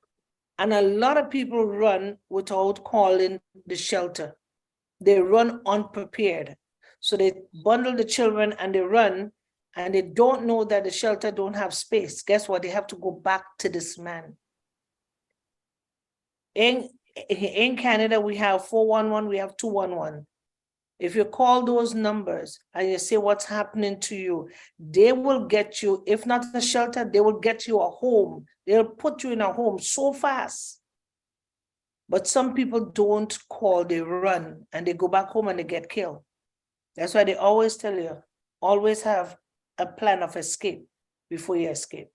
And a lot of people run without calling the shelter. They run unprepared. So they bundle the children and they run, and they don't know that the shelter don't have space. Guess what? They have to go back to this man. In Canada, we have 411, we have 211. If you call those numbers and you say what's happening to you, they will get you, if not a shelter, they will get you a home. They'll put you in a home so fast. But some people don't call, they run, and they go back home and they get killed. That's why they always tell you, always have a plan of escape before you escape.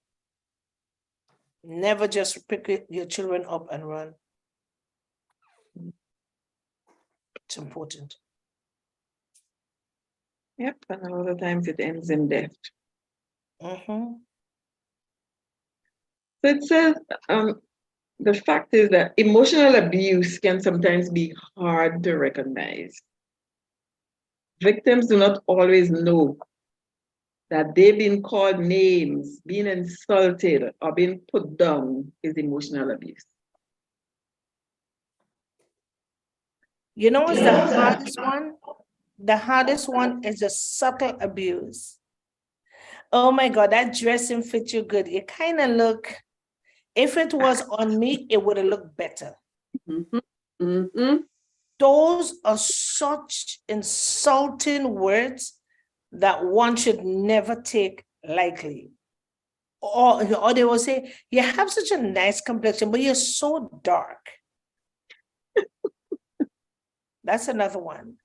Never just pick your children up and run. It's important. Yep, and a lot of times it ends in death. Mm-hmm. So it says the fact is that emotional abuse can sometimes be hard to recognize. Victims do not always know that they've been called names, being insulted, or being put down is emotional abuse. You know what's the hardest one? The hardest one is the subtle abuse. Oh my God, that dressing fit you good. It kind of look, if it was on me, it would have looked better. Mhm, mhm. Those are such insulting words that one should never take lightly. Or they will say, you have such a nice complexion, but you're so dark. That's another one.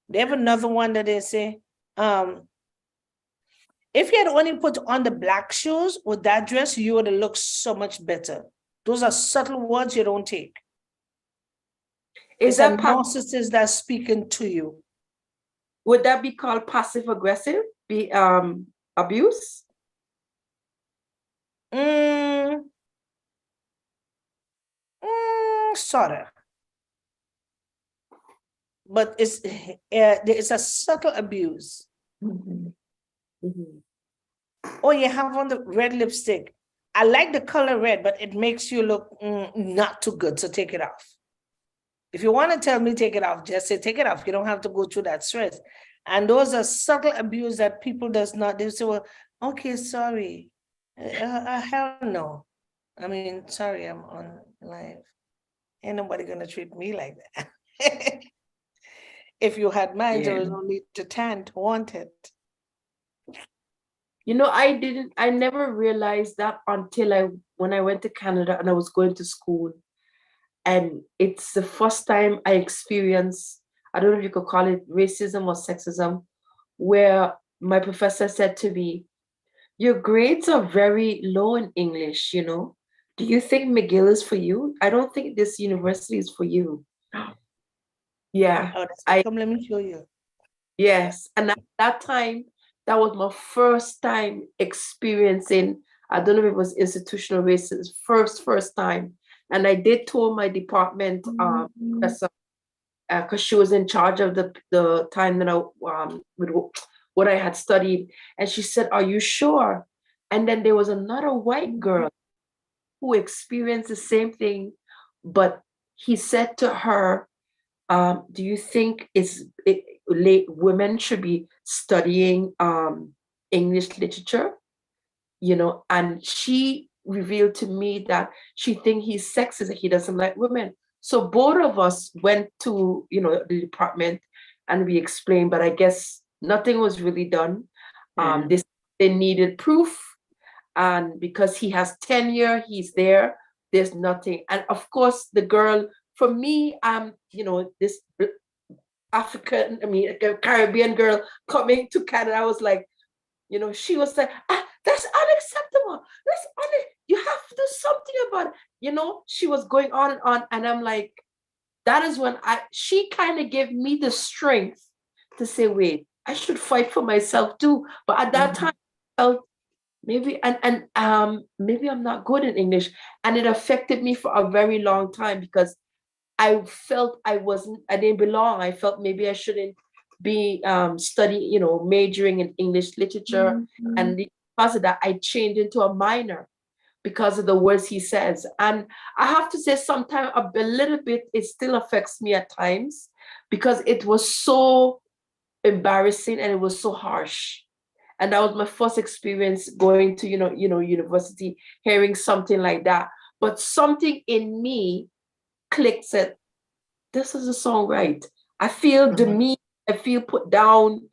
They have another one that they say, if you had only put on the black shoes with that dress, you would have looked so much better. Those are subtle words you don't take. Is It's a that narcissist that's speaking to you. would that be called passive aggressive? Be abuse? Sort of. But it's a subtle abuse. Mhm. Mhm. Oh, you have on the red lipstick. I like the color red, but it makes you look not too good, so take it off. If you want to tell me take it off, just say take it off. You don't have to go through that stress. And those are subtle abuse that people does not, they say, well, okay, sorry. Hell no. I mean, sorry, I'm on live. Ain't nobody gonna treat me like that. If you had mine, there was no need to tan to want it. You know, I never realized that until when I went to Canada and I was going to school. And it's the first time I experienced, I don't know if you could call it racism or sexism, where my professor said to me, your grades are very low in English, you know. Do you think McGill is for you? I don't think this university is for you. Yeah. Oh, that's come, let me show you. Yes. And at that time, that was my first time experiencing, I don't know if it was institutional racism, first time. And I did tell my department professor, because she was in charge of the time that I with what I had studied, and she said, "Are you sure?" And then there was another white girl who experienced the same thing, but he said to her, "Do you think women should be studying English literature?" You know, and she revealed to me that she thinks he's sexist, he doesn't like women. So both of us went to, you know, the department and we explained, but I guess nothing was really done. They needed proof, and because he has tenure, he's there, there's nothing. And of course the girl, for me, you know, this African, I mean, a Caribbean girl coming to Canada, I was like, you know, she was like, that's unacceptable. You have to do something about it. You know, she was going on. And I'm like, that is when she kind of gave me the strength to say, wait, I should fight for myself too. But at that time, I felt maybe, maybe I'm not good in English. And it affected me for a very long time because I felt I didn't belong. I felt maybe I shouldn't be studying, you know, majoring in English literature. And because of that, I changed into a minor because of the words he says. And I have to say, sometimes a little bit, it still affects me at times because it was so embarrassing and it was so harsh. And that was my first experience going to, university, hearing something like that. But something in me clicked, said, this is a song, right? I feel demeaned, I feel put down,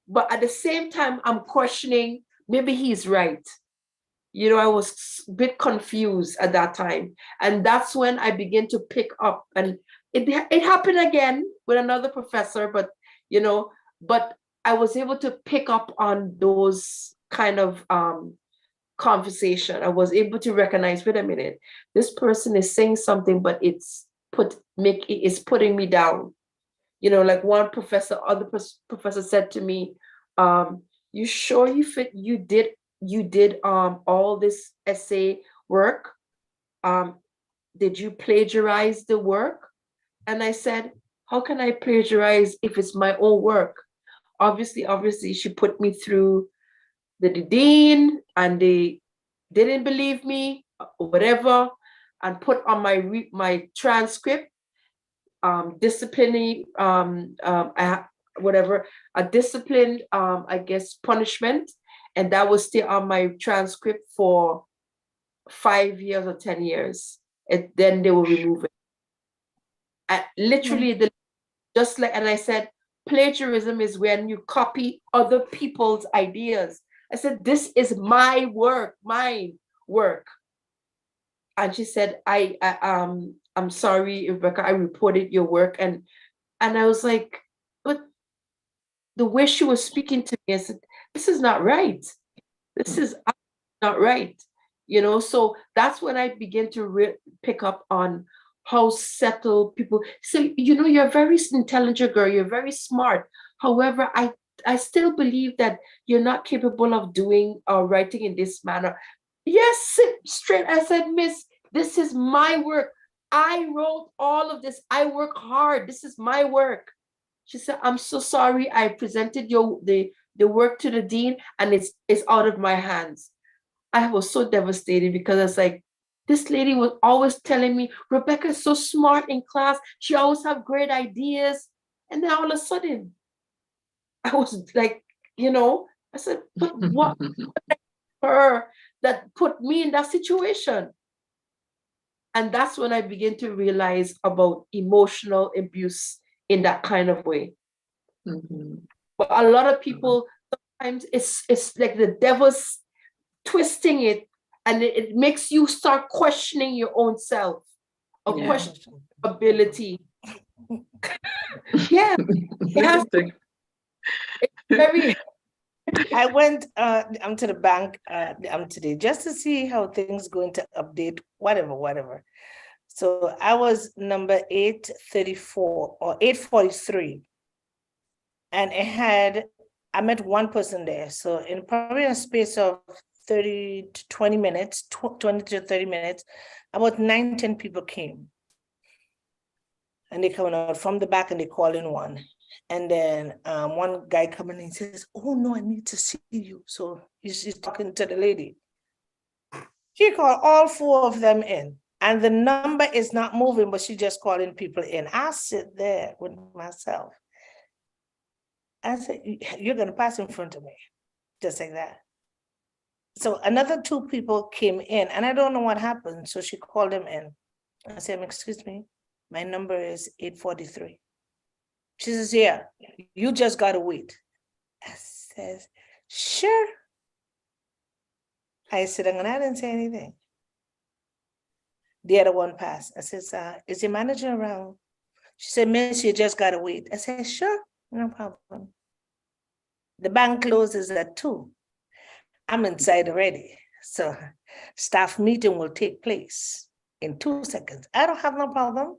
but at the same time, I'm questioning, maybe he's right. You know, I was a bit confused at that time. And that's when I began to pick up. And it happened again with another professor, but, but I was able to pick up on those kind of conversation. I was able to recognize, wait a minute, this person is saying something, but it's putting me down. You know, like one professor, professor said to me, you sure you did all this essay work? Did you plagiarize the work? And I said, how can I plagiarize if it's my own work? Obviously, she put me through the dean, and they didn't believe me, or whatever, and put on my transcript, disciplinary, whatever, a disciplined, I guess, punishment, and that will stay on my transcript for 5 years or 10 years. And then they will remove it. Literally, just like, and I said, plagiarism is when you copy other people's ideas. I said, this is my work, mine work. And she said, I'm sorry, Rebecca, I reported your work. And I was like, but the way she was speaking to me, I said, this is not right. This is not right. You know, so that's when I began to pick up on how settled people. So, you know, you're a very intelligent girl, you're very smart. However, I still believe that you're not capable of doing or writing in this manner. Yes, straight. I said, Miss, this is my work. I wrote all of this. I work hard. This is my work. She said, I'm so sorry. I presented the work to the dean, and it's out of my hands. I was so devastated, because I was like, this lady was always telling me, Rebecca is so smart in class. She always have great ideas. And then all of a sudden, I was like, you know, I said, but what her that put me in that situation? And that's when I began to realize about emotional abuse in that kind of way. Mm-hmm. But a lot of people, sometimes it's like the devil's twisting it, and it makes you start questioning your own self, or question ability. Yeah, it's very. I went to the bank today just to see how things going to update, whatever. So I was number 834 or 843, and I met one person there. So in probably a space of 30 to 20 minutes, 20 to 30 minutes, about 9-10 people came. And they coming out from the back, and they call in one. And then one guy coming in says, oh no, I need to see you. So he's talking to the lady. She called all 4 of them in, and the number is not moving, but she just calling people in. I sit there with myself. I said, you're going to pass in front of me, just like that. So another 2 people came in, and I don't know what happened. So she called them in. I said, excuse me, my number is 843. She says, yeah, you just got to wait. I says, sure. I said, and I didn't say anything. The other one passed. I says, is your manager around? She said, miss, you just got to wait. I said, sure, no problem. The bank closes at 2. I'm inside already. So staff meeting will take place in 2 seconds. I don't have no problem.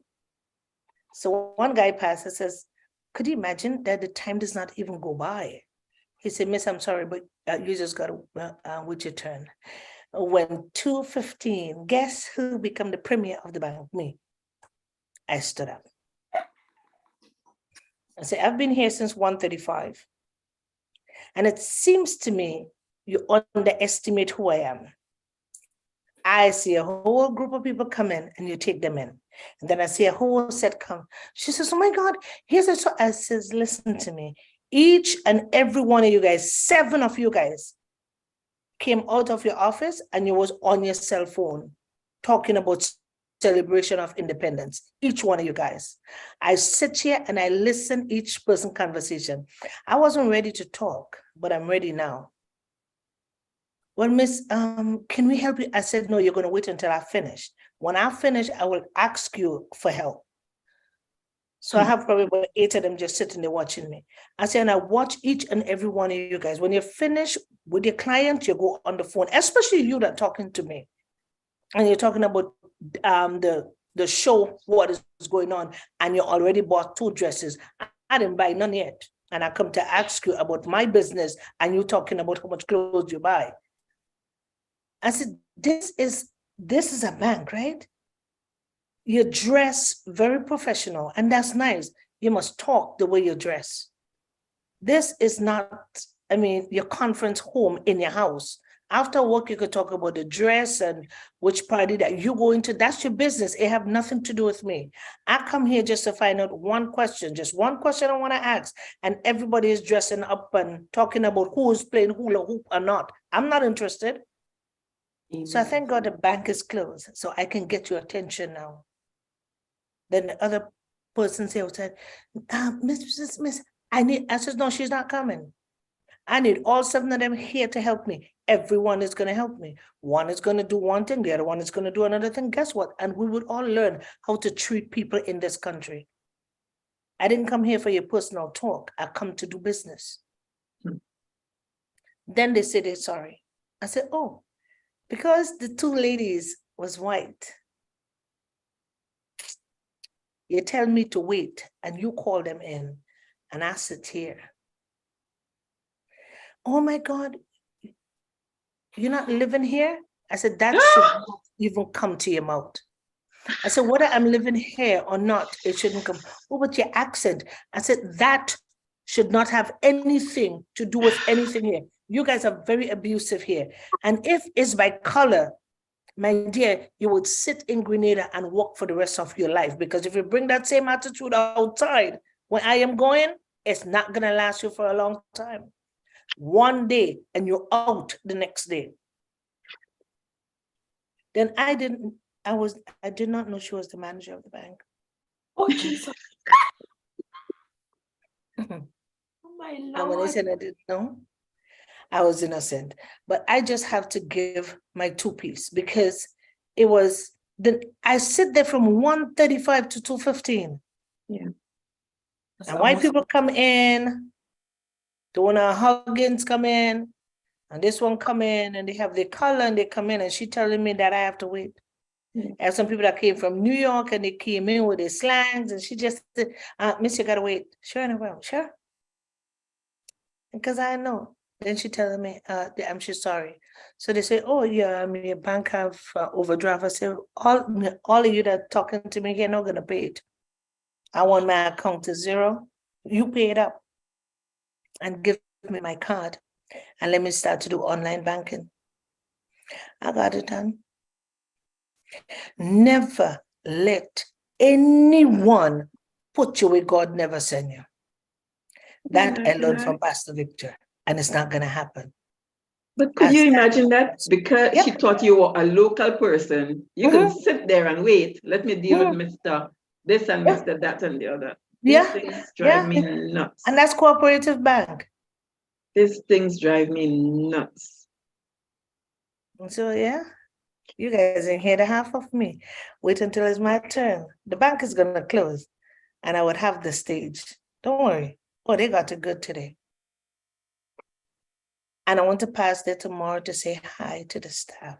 So one guy passed and says, could you imagine that the time does not even go by? He said, miss, I'm sorry, but you just got to wait your turn. When 2:15, guess who became the premier of the bank? Me. I stood up. I said, I've been here since 1:35. And it seems to me you underestimate who I am. I see a whole group of people come in, and you take them in. And then I see a whole set come. She says, oh my God, here's a. I says, listen to me. Each and every one of you guys, 7 of you guys, came out of your office and you was on your cell phone talking about celebration of independence. Each one of you guys. I sit here and I listen each person conversation. I wasn't ready to talk, but I'm ready now. Well, miss, can we help you? I said, no, you're going to wait until I finish. When I finish, I will ask you for help. So I have probably about 8 of them just sitting there watching me. I said, and I watch each and every one of you guys. When you finish with your client, you go on the phone, especially you that are talking to me. And you're talking about the show, what is going on, and you already bought 2 dresses. I didn't buy none yet. And I come to ask you about my business and you talking about how much clothes you buy. I said, this is a bank, right? You dress very professional, and that's nice. You must talk the way you dress. This is not, your conference home in your house. After work, you could talk about the dress and which party that you go into. That's your business. It have nothing to do with me. I come here just to find out one question, just one question I want to ask. And everybody is dressing up and talking about who is playing hula hoop or not. I'm not interested. So I thank God the bank is closed, so I can get your attention now. Then the other person said, Miss, I said, no, she's not coming. I need all 7 of them here to help me. Everyone is going to help me. One is going to do one thing, the other one is going to do another thing. Guess what? And we would all learn how to treat people in this country. I didn't come here for your personal talk. I come to do business. Then they said they're sorry. I said, oh, because the 2 ladies was white. You tell me to wait and you call them in and I sit here. Oh my God, you're not living here? I said, that should not even come to your mouth. I said, whether I'm living here or not, it shouldn't come. Oh, but your accent. I said, that should not have anything to do with anything here. You guys are very abusive here. And if it's by color, my dear, you would sit in Grenada and walk for the rest of your life. Because if you bring that same attitude outside when I am going, it's not going to last you for a long time. One day and you're out the next day. Then I did not know she was the manager of the bank. Oh, Jesus. Oh, my Lord. And when I said I didn't know, I was innocent. But I just have to give my 2 piece because it was, I sit there from 1:35 to 2:15. Yeah. And white people come in, the one Huggins come in, and this one come in, and they have their color, and they come in, and she telling me that I have to wait. Yeah. I have some people that came from New York, and they came in with their slangs, and she just said, Miss, you gotta wait. Sure, and I went, sure. Because I know. Then she telling me, I'm so sorry. So they say, oh, yeah, your bank have overdraft. I say, all of you that talking to me, you're not going to pay it. I want my account to 0. You pay it up and give me my card and let me start to do online banking. I got it done. Never let anyone put you where God never sent you. That I learned from Pastor Victor. And it's not going to happen. But could you imagine that? Because she thought you were a local person, you can sit there and wait. Let me deal with Mr. This and Mr. That and the other. These things drive me nuts. And that's cooperative bank. These things drive me nuts. And so, you guys ain't here to half of me. Wait until it's my turn. The bank is going to close and I would have the stage. Don't worry. Oh, they got it good today. And I want to pass there tomorrow to say hi to the staff,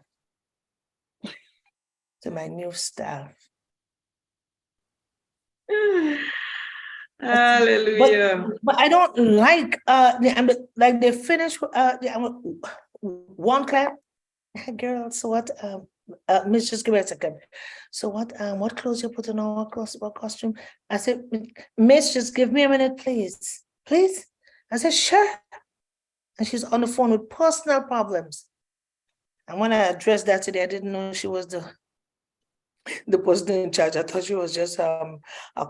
to my new staff. Hallelujah. But I don't like, like they finish one clap. Girl, so what, Miss, just give me a second. So what clothes you put on our costume? I said, Miss, just give me a minute, please. Please? I said, sure. And she's on the phone with personal problems. And when I addressed that today, I didn't know she was the person in charge. I thought she was just a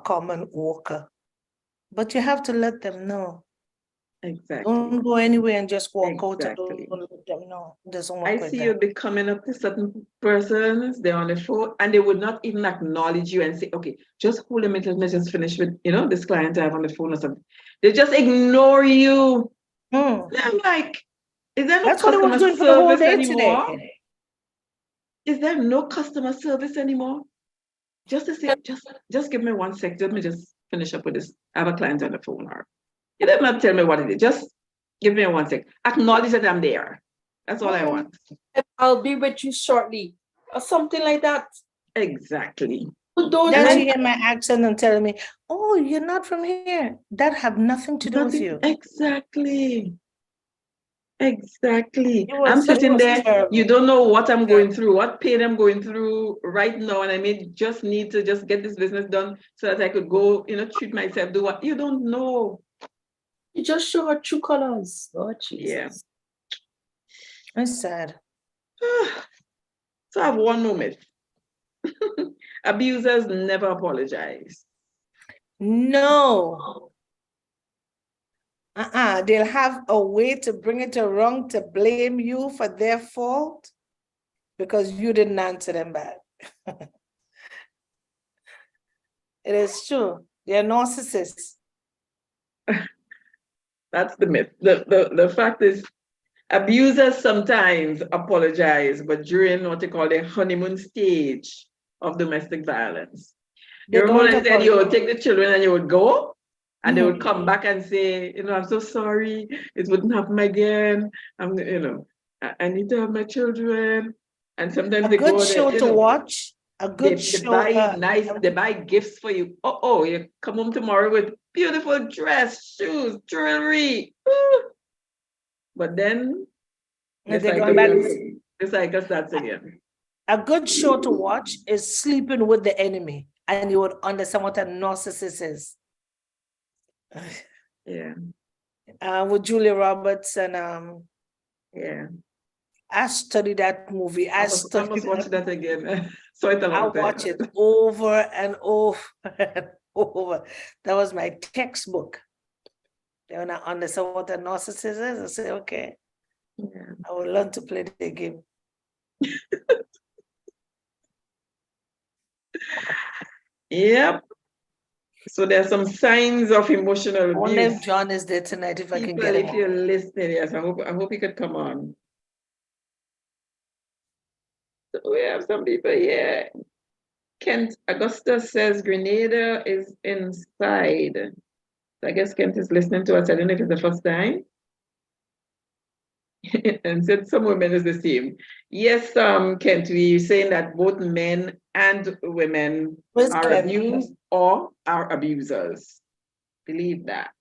common worker. But you have to let them know. Exactly. Don't go anywhere and just walk out and don't let them know. Doesn't work I see you be coming up to certain persons, they're on the phone, and they would not even acknowledge you and say, okay, just hold a minute, let me just finish with, this client I have on the phone or something. They just ignore you. I'm like, is there no customer service anymore? Today. Is there no customer service anymore? Just to say, just give me 1 sec. Let me just finish up with this. I have a client on the phone. Or you did not tell me what it is. Just give me 1 sec. Acknowledge that I'm there. That's all I want. I'll be with you shortly, or something like that. Exactly. Don't Then you hear my accent and telling me, oh, you're not from here. That have nothing to do with you. Exactly. Exactly. It was- I'm it sitting was there, terrible. you don't know what I'm going through, what pain I'm going through right now, and I may just need to just get this business done so that I could go, treat myself, do what you don't know. You just show her true colors. Lord Jesus. Yeah. It's sad. So I have one more myth. Abusers never apologize. No. They'll have a way to bring it around to blame you for their fault because you didn't answer them back. It is true. They're narcissists. That's the myth. The fact is, abusers sometimes apologize, but during what they call the honeymoon stage of domestic violence. They You remember don't I said you would apologize. take the children and you would go, and they would Mhm. come back and say, I'm so sorry, it wouldn't happen again. I need to have my children. And sometimes A they good go show there, to watch. A they good show. they buy gifts for you. Oh, you come home tomorrow with beautiful dress, shoes, jewelry. Ooh. But then the they're going back. cycle starts again. A good show to watch is Sleeping with the Enemy, and you would understand what a narcissist is. Yeah. With Julia Roberts and Yeah. I studied that movie. I must watch that again. So it's a I long time. watch it over and over and over. That was my textbook. When I understand what a narcissist is, I say, okay, Yeah. I will learn to play the game. Yep. So there's some signs of emotional I wonder if abuse. John is there tonight, if I can People, get him if on. you're listening, yes, I hope he could come on. So we have some people here. Kent Augustus says Grenada is inside. So I guess Kent is listening to us. I don't know if it's the first time. And said some women is the same. Yes, Kent, we're saying that both men and women Where's are Kent? abused or are abusers. Believe that.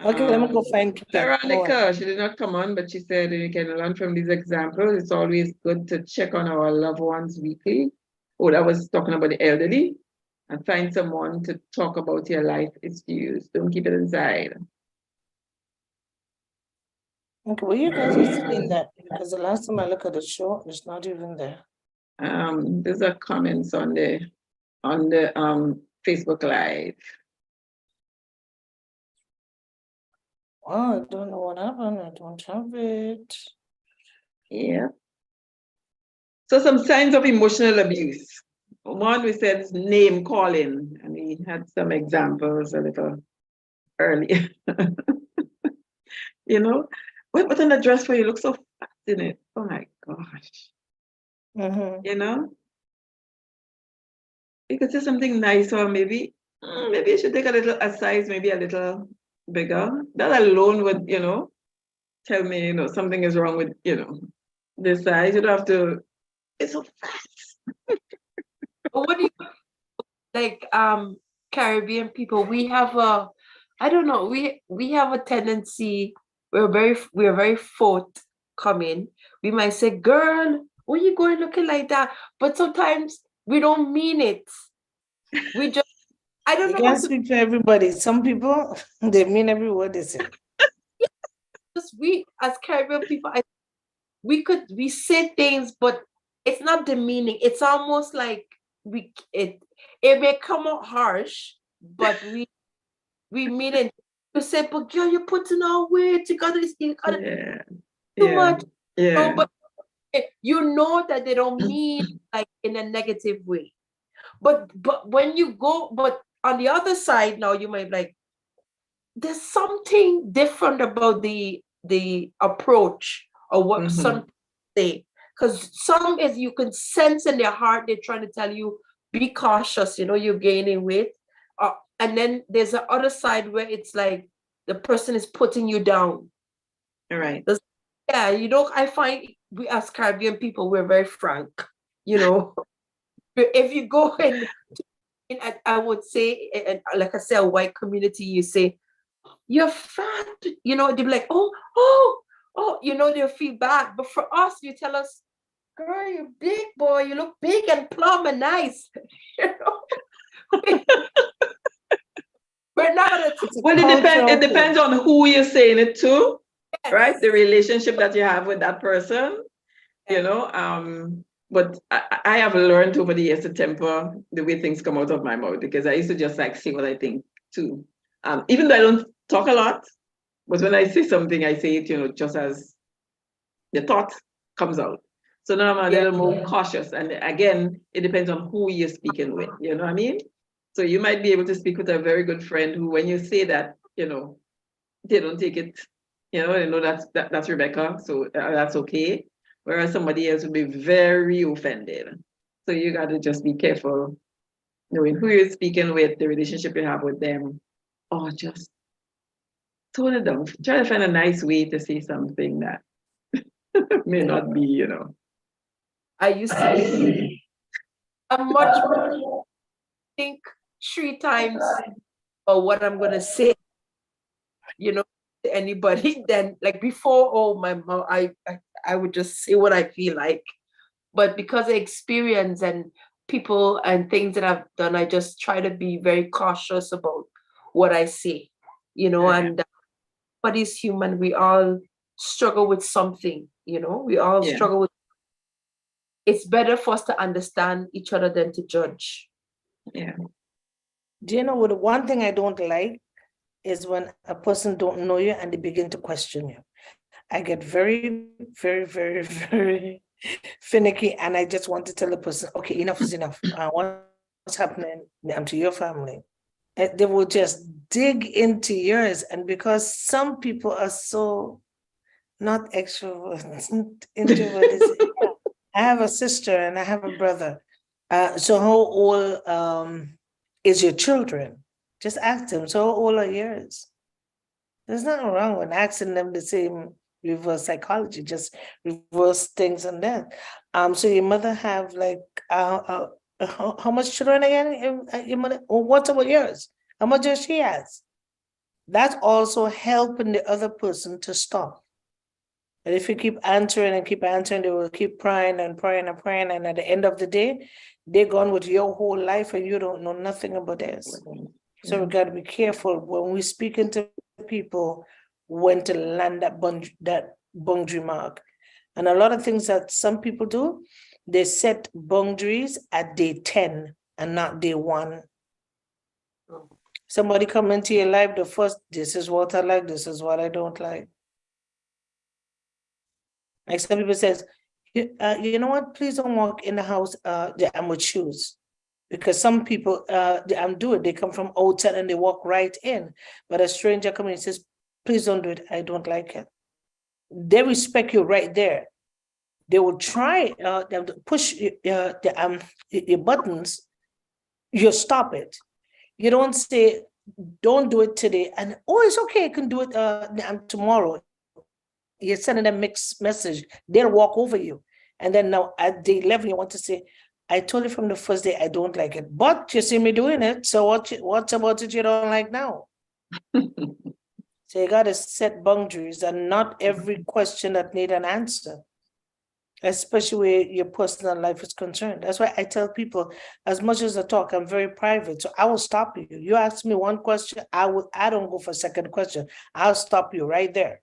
Okay, let me go find Kent. Veronica, she did not come on, but she said you can learn from these examples. It's always good to check on our loved ones weekly. Oh, that was talking about the elderly. And find someone to talk about your life issues. Don't keep it inside. Okay, well, you guys are seeing that because the last time I look at the show, it's not even there. There's a comments on the Facebook Live. Oh, I don't know what happened. I don't have it. Yeah. So some signs of emotional abuse. One, we said is name calling, and we had some examples a little earlier. Wait, put on a dress for you, look so fat in it. Oh my gosh. Mm-hmm. You could say something nice, or maybe you should take a size, maybe a little bigger. That alone would, tell me, something is wrong with, this size. You don't have to, it's so fat. But what do you like Caribbean people? We have I don't know, we have a tendency, we're very forthcoming. We might say, girl, where you going looking like that? But sometimes we don't mean it. We just, I don't You know. can't speak for everybody. Some people, they mean every word they say. Just we as Caribbean people, we say things, but it's not demeaning. It's almost like it may come out harsh, but we mean it to say, but girl, you're putting on weight, you gotta too much. Yeah. No, but you know that they don't mean like in a negative way. But when you go, but on the other side now, you might be like, there's something different about the approach or what some say. Because some is you can sense in their heart, they're trying to tell you, be cautious, you're gaining weight. And then there's the other side where it's like the person is putting you down. All right. Yeah, I find we as Caribbean people, we're very frank, if you go in I would say, and like I say, a white community, you say, you're fat, you know, they'll be like, oh, you know, they'll feel bad. But for us, you tell us, girl, you're big, boy, you look big and plump and nice. You know? We're not gonna Well, it depends on who you're saying it to, yes. right? The relationship that you have with that person, you know. But I have learned over the years to temper the way things come out of my mouth, because I used to just like say what I think too. Even though I don't talk a lot, but when I say something, I say it, you know, just as the thought comes out. So now I'm a little more cautious. And again, it depends on who you're speaking with, you know what I mean? So you might be able to speak with a very good friend who, when you say that, you know, they don't take it, you know, they know that's Rebecca, so that's okay. Whereas somebody else would be very offended. So you got to just be careful knowing who you're speaking with, the relationship you have with them, or just tone it down. Try to find a nice way to say something that may not be, you know. I used to be much think 3 times or what I'm gonna say, you know, to anybody. Then like before, oh my mom, I would just say what I feel like. But because of experience and people and things that I've done, I just try to be very cautious about what I say, you know, and everybody's human. We all struggle with something, you know, we all struggle with. It's better for us to understand each other than to judge. Yeah. Do you know what? One thing I don't like is when a person don't know you and they begin to question you. I get very, very, very, very finicky, and I just want to tell the person, okay, enough is enough. What's happening to your family? And they will just dig into yours, and because some people are so not extroverts, introverts. I have a sister and I have a brother. So how old is your children? Just ask them, so how old are yours? There's nothing wrong with asking them the same reverse psychology, just reverse things on that. So your mother have like, how much children again? Your mother, or what's about yours? How much does she has? That's also helping the other person to stop. And if you keep answering and keep answering, they will keep prying and prying and prying. And at the end of the day, they're gone with your whole life and you don't know nothing about this. So we got to be careful when we speak into people when to land that boundary mark. And a lot of things that some people do, they set boundaries at day 10 and not day 1. Somebody come into your life, the first, this is what I like, this is what I don't like. Like some people says, you know what, please don't walk in the house I'm with shoes. Because some people, they come from outside and they walk right in. But a stranger comes in and says, please don't do it, I don't like it. They respect you right there. They will try to push your buttons, you stop it. You don't say, don't do it today, and it's okay, you can do it tomorrow. You're sending a mixed message. They'll walk over you. And then now at day 11, you want to say, I told you from the first day I don't like it, but you see me doing it. So what's about it you don't like now? So you got to set boundaries, and not every question that need an answer, especially where your personal life is concerned. That's why I tell people, as much as I talk, I'm very private. So I will stop you. You ask me one question, I don't go for a second question. I'll stop you right there.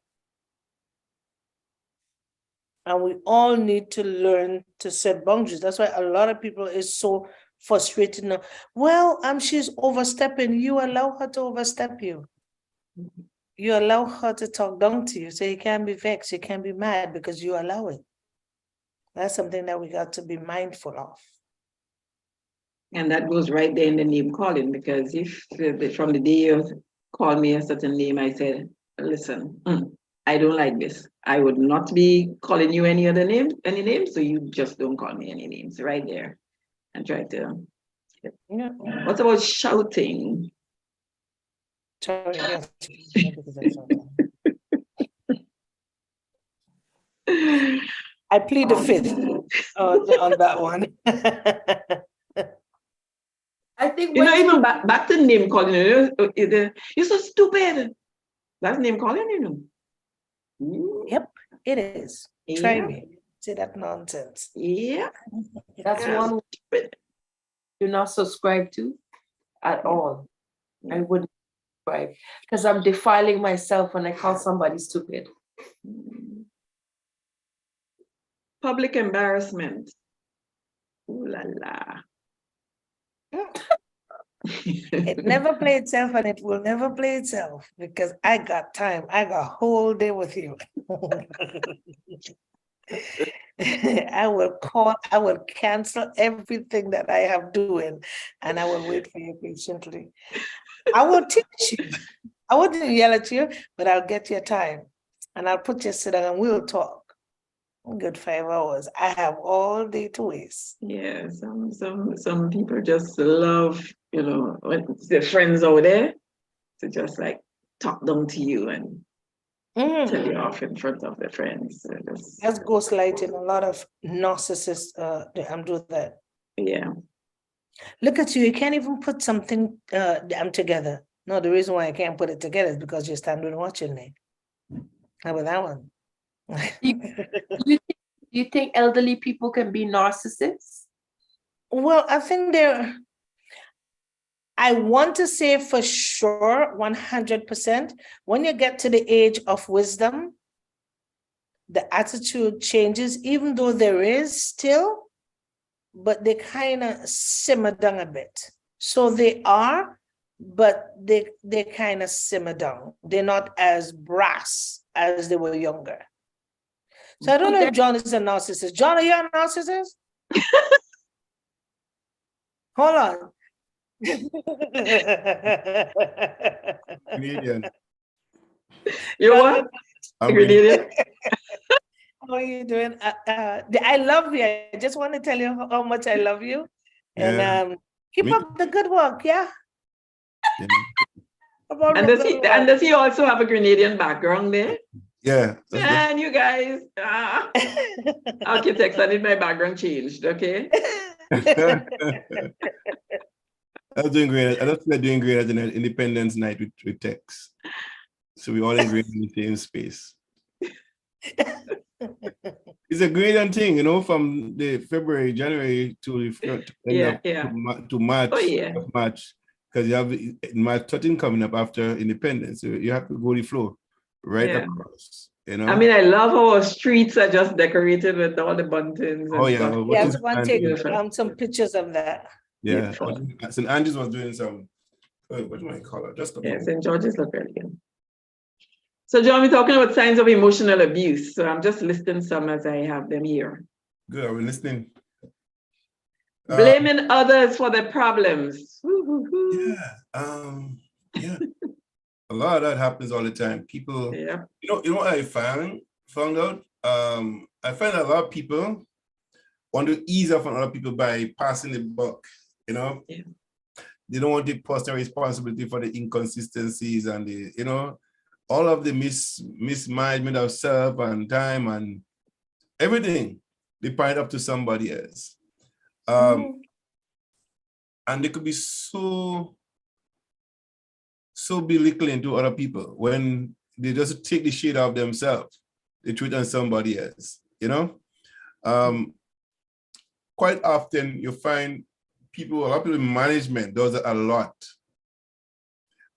And we all need to learn to set boundaries. That's why a lot of people is so frustrated now. Well, she's overstepping. You allow her to overstep you. You allow her to talk down to you. So you can't be vexed, you can't be mad because you allow it. That's something that we got to be mindful of. And that goes right there in the name calling, because if from the day you called me a certain name, I said, listen, I don't like this. I would not be calling you any name, so you just don't call me any names right there. And try to. Yeah. What about shouting? Sorry, yes. I plead the fifth on that one. I think You know, when even back to name calling, you're so stupid. That's name calling, you know. Yep, it is. Try Yeah. me. Say that nonsense. Yeah. that's Yeah. one do not subscribe to at all. I wouldn't subscribe because I'm defiling myself when I call somebody stupid. Public embarrassment. Ooh la la. It never play itself and it will never play itself because I got time. I got a whole day with you. I will cancel everything that I have doing and I will wait for you patiently. I will teach you. I wouldn't yell at you, but I'll get your time and I'll put you sit down and we'll talk. Good 5 hours. I have all day to waste. Yeah, some people just love, you know, when their friends out there to just like talk down to you and tell you off in front of their friends. So That's ghostlighting. A lot of narcissists do that. Yeah. Look at you. You can't even put something together. No, the reason why I can't put it together is because you're standing watching me. How about that one? You think elderly people can be narcissists? Well, I think I want to say for sure, 100%, when you get to the age of wisdom, the attitude changes, even though there is still, but they kind of simmer down a bit. So they are, but they kind of simmer down. They're not as brass as they were younger. So I don't know if John is a narcissist. John, are you a narcissist? Hold on. Canadian. You're what? I'm Canadian? How are you doing? I love you. I just want to tell you how much I love you. Yeah. And keep up the good work, yeah? Yeah. And does he also have a Grenadian background there? Yeah. Man, you guys, architects, I need my background changed, okay? I was doing great. I just feel like doing great at an Independence night with Tex. So we all agree in the same space. It's a great thing, you know, from the January to March. Oh, yeah. March, because you have March 13 coming up after Independence. So you have to go the floor right across. You know? I mean, I love how our streets are just decorated with all the buntings. Oh, yeah. Stuff. Yeah, I just want to take some pictures of that. Yeah. St. Andrews was doing some, what do I call it? Just St. George's look really good. So, John, we're talking about signs of emotional abuse. So I'm just listing some as I have them here. Good, are we listening? Blaming others for their problems. Yeah. A lot of that happens all the time. People, you know what I found out? I find a lot of people want to ease off on other people by passing the buck, you know? Yeah. They don't want to take personal responsibility for the inconsistencies and the, you know, all of the mismanagement of self and time and everything. They pile it up to somebody else. And they could be so belittling to other people when they just take the shit out of themselves. They treat on somebody else, you know? Quite often you find a lot of people in management does it a lot.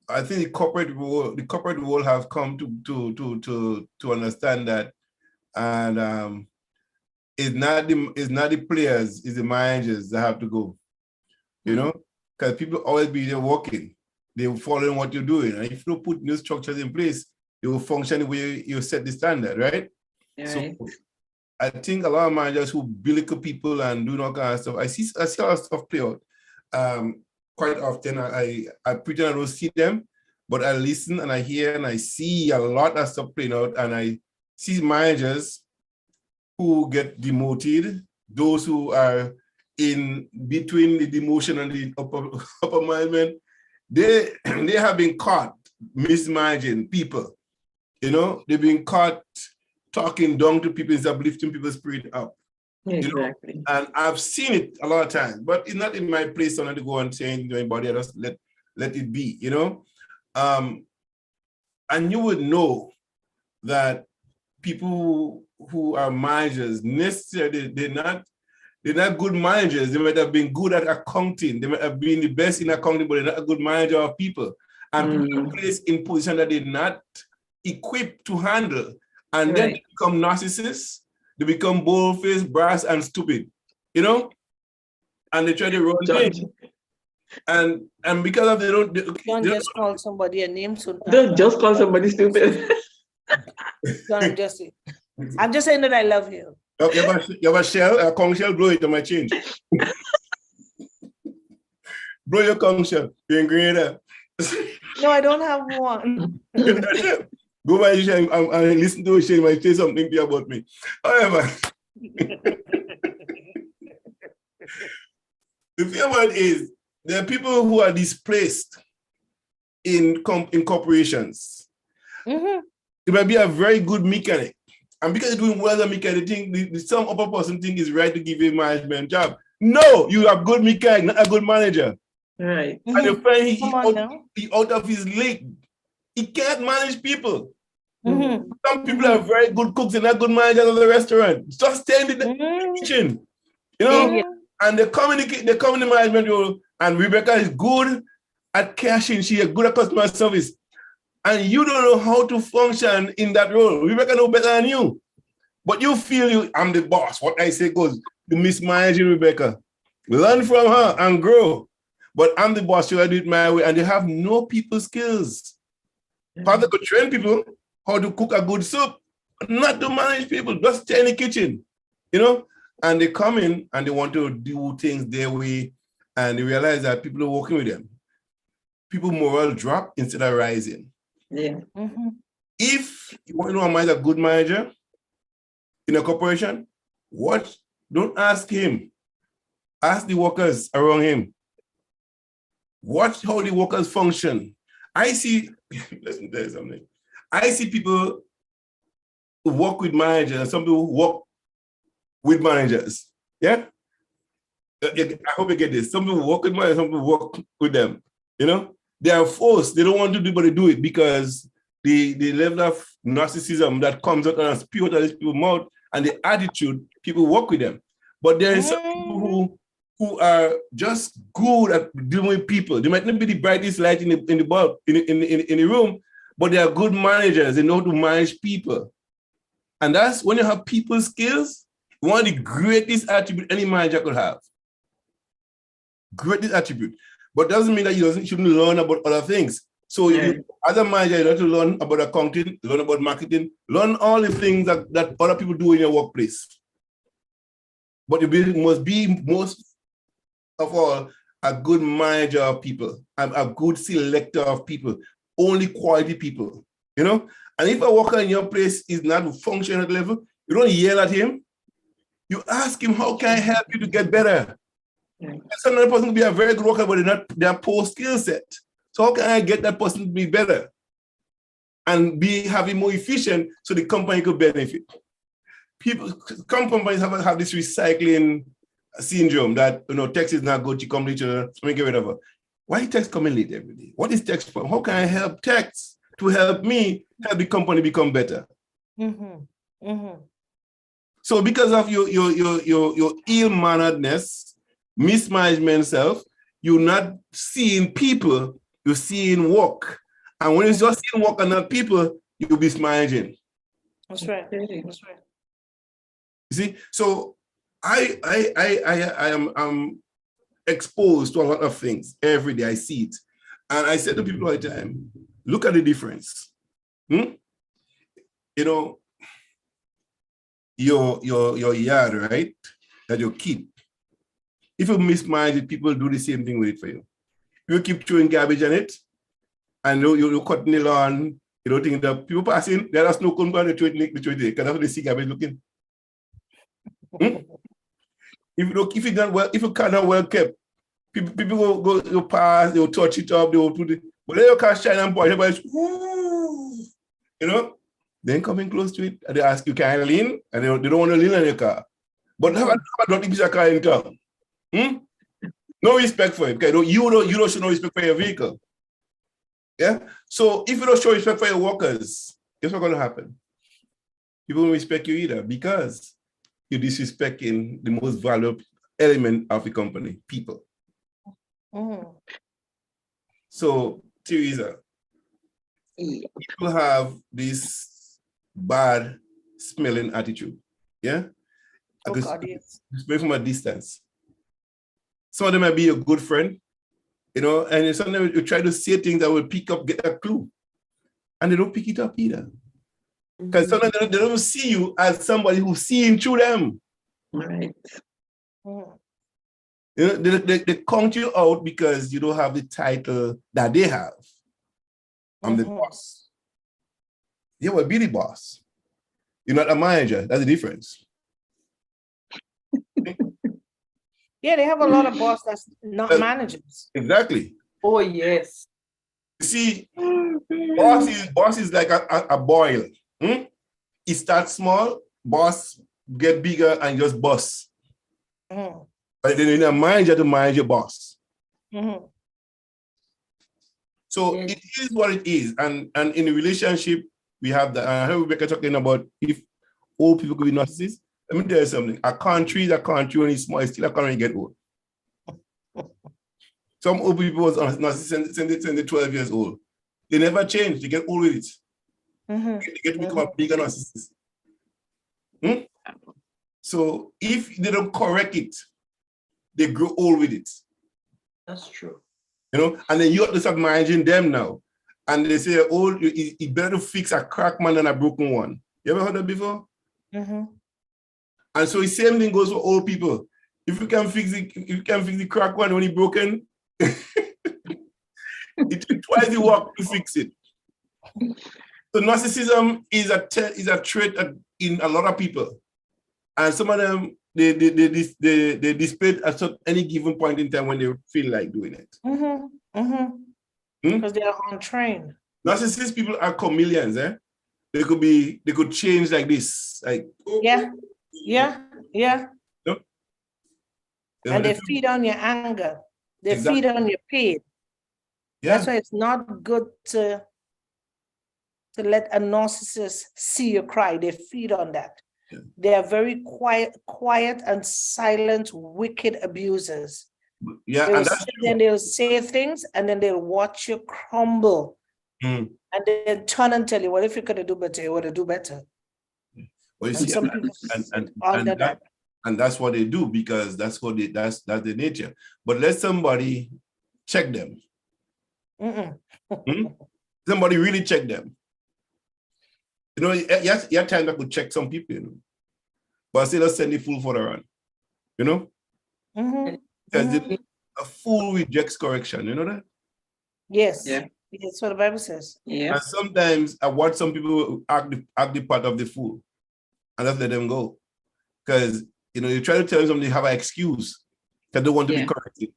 I think the corporate world have come to understand that, and it's not the players, it's the managers that have to go, you know, because people always be there working, they're following what you're doing, and if you don't put new structures in place, it will function the way you set the standard, right? So I think a lot of managers who belittle people and do all kind of stuff, I see a lot of stuff play out. Quite often I pretend I don't see them, but I listen and I hear and I see a lot of stuff playing out, and I see managers who get demoted, those who are in between the demotion and the upper management, they have been caught mismanaging people. You know, they've been caught talking down to people instead of lifting people's spirit up. Exactly. And I've seen it a lot of times, but it's not in my place to go and change anybody. I just let it be, and you would know that people who are managers necessarily they're not good managers. They might have been good at accounting. They might have been the best in accounting, but they're not a good manager of people. And people are placed in position that they're not equipped to handle. And then they become narcissists. They become bold-faced, brass, and stupid, and they try to run things. And because of don't just call somebody a name. So don't just call somebody stupid. I'm just saying that I love you. Okay, you have a shell, a conch shell, blow it on my change. Blow your conch shell, you're greater. No, I don't have one. Go by your shell and listen to it, she might say something to you about me. However, the fear one is there are people who are displaced in corporations. It might be a very good mechanic. And because you're doing well as a mechanic, some upper person think it's right to give you a management job. No, you are a good mechanic, not a good manager. Right. And your friend, he out of his league. He can't manage people. Some people are very good cooks and not good managers of the restaurant. Just stand in the kitchen, and they communicate, they come in the management role. And Rebecca is good at cashing, she is good at customer service. And you don't know how to function in that role. Rebecca knows better than you. But you feel I'm the boss. What I say goes, you mismanaging Rebecca. Learn from her and grow. But I'm the boss, so I do it my way. And they have no people skills. Father could train people how to cook a good soup, not to manage people, just stay in the kitchen, And they come in and they want to do things their way. And they realize that people are working with them. People morale drop instead of rising. Yeah. If you want to know a man is a good manager in a corporation, don't ask him. Ask the workers around him. Watch how the workers function. I see, listen to something. I see people who work with managers and some people who work with managers. Yeah? I hope you get this. Some people work with managers, some people work with them. They are forced. They don't want to do, but they do it because the level of narcissism that comes out and spew out of these people's mouth and the attitude, people work with them. But there are some people who are just good at dealing with people. They might not be the brightest light in the bulb in the room, but they are good managers. They know how to manage people. And that's when you have people skills, one of the greatest attributes any manager could have. Greatest attribute. But doesn't mean that you shouldn't learn about other things. So you, as a manager, you have to learn about accounting, learn about marketing, learn all the things that other people do in your workplace. But you must be, most of all, a good manager of people, a good selector of people, only quality people, And if a worker in your place is not functioning at level, you don't yell at him. You ask him, how can I help you to get better? So another person will be a very good worker, but they're a poor skill set. So how can I get that person to be better and having more efficient so the company could benefit? Companies have this recycling syndrome that text is not good, you come later, so make it rid of it. Why text coming late every day? What is text for? How can I help text to help me help the company become better? So because of your ill-manneredness, mismanagement self, you're not seeing people, you're seeing work. And when you're just seeing work and not people, you'll be mismanaging. That's right. That's right. You see, so I am exposed to a lot of things every day. I see it. And I say to people all the time, look at the difference. Your yard, right? That you keep. If you mismanage it, people do the same thing with it for you. You keep throwing garbage on it, and you're cutting the lawn, you don't think that people passing, there are no come to throw it, because that's how they see garbage looking. If you cannot well kept, people go pass, they'll touch it up, they'll put it, but then you can't shine and point, everybody's, then coming close to it, and they ask you, can I lean? And they don't want to lean on your car. But have a dirty piece of car in town. No respect for it. Okay, you don't show no respect for your vehicle. Yeah. So if you don't show respect for your workers, guess what's going to happen? People won't respect you either because you're disrespecting the most valuable element of the company, people. So, Teresa, people have this bad smelling attitude. Yeah. I could smell from a distance. Some of them might be a good friend, and sometimes you try to say things that will pick up, get a clue. And they don't pick it up either. Because sometimes they don't see you as somebody who's seeing through them. Right. They count you out because you don't have the title that they have. I'm the boss. Yeah, well, be the boss. You're not a manager. That's the difference. Yeah, they have a lot of boss that's not managers. Exactly. Oh, yes. You see, boss is like a boil. It starts small, boss get bigger and just bust. But then you need a manager to manage your boss. So it is what it is. And in a relationship, we have that. I heard Rebecca talking about if old people could be narcissists. Let me tell you something. A country when it's small, it's still a country when you get old. Some old people was narcissists since they're 12 years old. They never change. They get old with it. They get to become a bigger narcissist. So if they don't correct it, they grow old with it. That's true. And then you have to start managing them now. And they say, oh, it's better to fix a cracked man than a broken one. You ever heard that before? And so the same thing goes for old people. If you can fix the cracked one when it's broken, it took twice the work to fix it. So narcissism is a trait in a lot of people. And some of them, they display it at any given point in time when they feel like doing it. Because they are untrained. Narcissist people are chameleons, eh? They could change like this. Like Yeah. No? And they feed on your anger. They Exactly. feed on your pain. Yeah. That's why it's not good to let a narcissist see you cry. They feed on that. Yeah. They are very quiet and silent, wicked abusers. Yeah, They'll and that's they'll say things and then they'll watch you crumble. And then turn and tell you, well, if you could do better, you would have do better. well, you And see, some people under that. and that's what they do because that's the nature. But let somebody check them. Somebody really check them. Yes, you have time that could check some people, but still send the fool for the run, Because a fool rejects correction, you know that? Yes. Yeah. That's what the Bible says. Yeah. And sometimes I watch some people act the part of the fool and just let them go. Because, you try to tell them something, they have an excuse. They don't want to be corrected.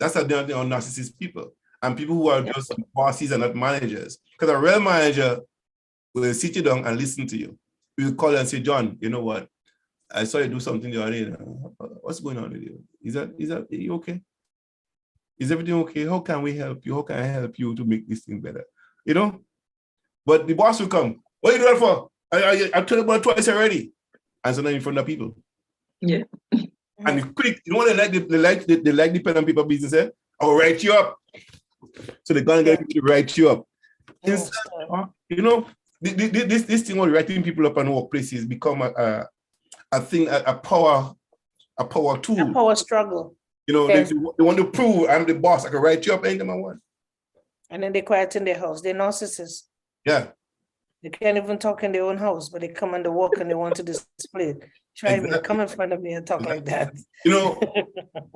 That's a thing on narcissist people. And people who are just bosses and not managers. Because a real manager will sit you down and listen to you. We will call and say, John, you know what? I saw you do something the other day. What's going on with you? Is that are you okay? Is everything okay? How can we help you? How can I help you to make this thing better? But the boss will come. What are you doing for? I told you about it twice already. And so now in front of people. Yeah. And quick, you know what they like the pen and paper business, eh? I'll write you up. So they're gonna get you to write you up. This thing of writing people up in workplaces become a thing, a power tool. A power struggle. They want to prove I'm the boss. I can write you up anytime I want. And then they quiet in their house. They're narcissists. Yeah. They can't even talk in their own house, but they come and they walk and they want to display it. Try me, come in front of me and talk like that.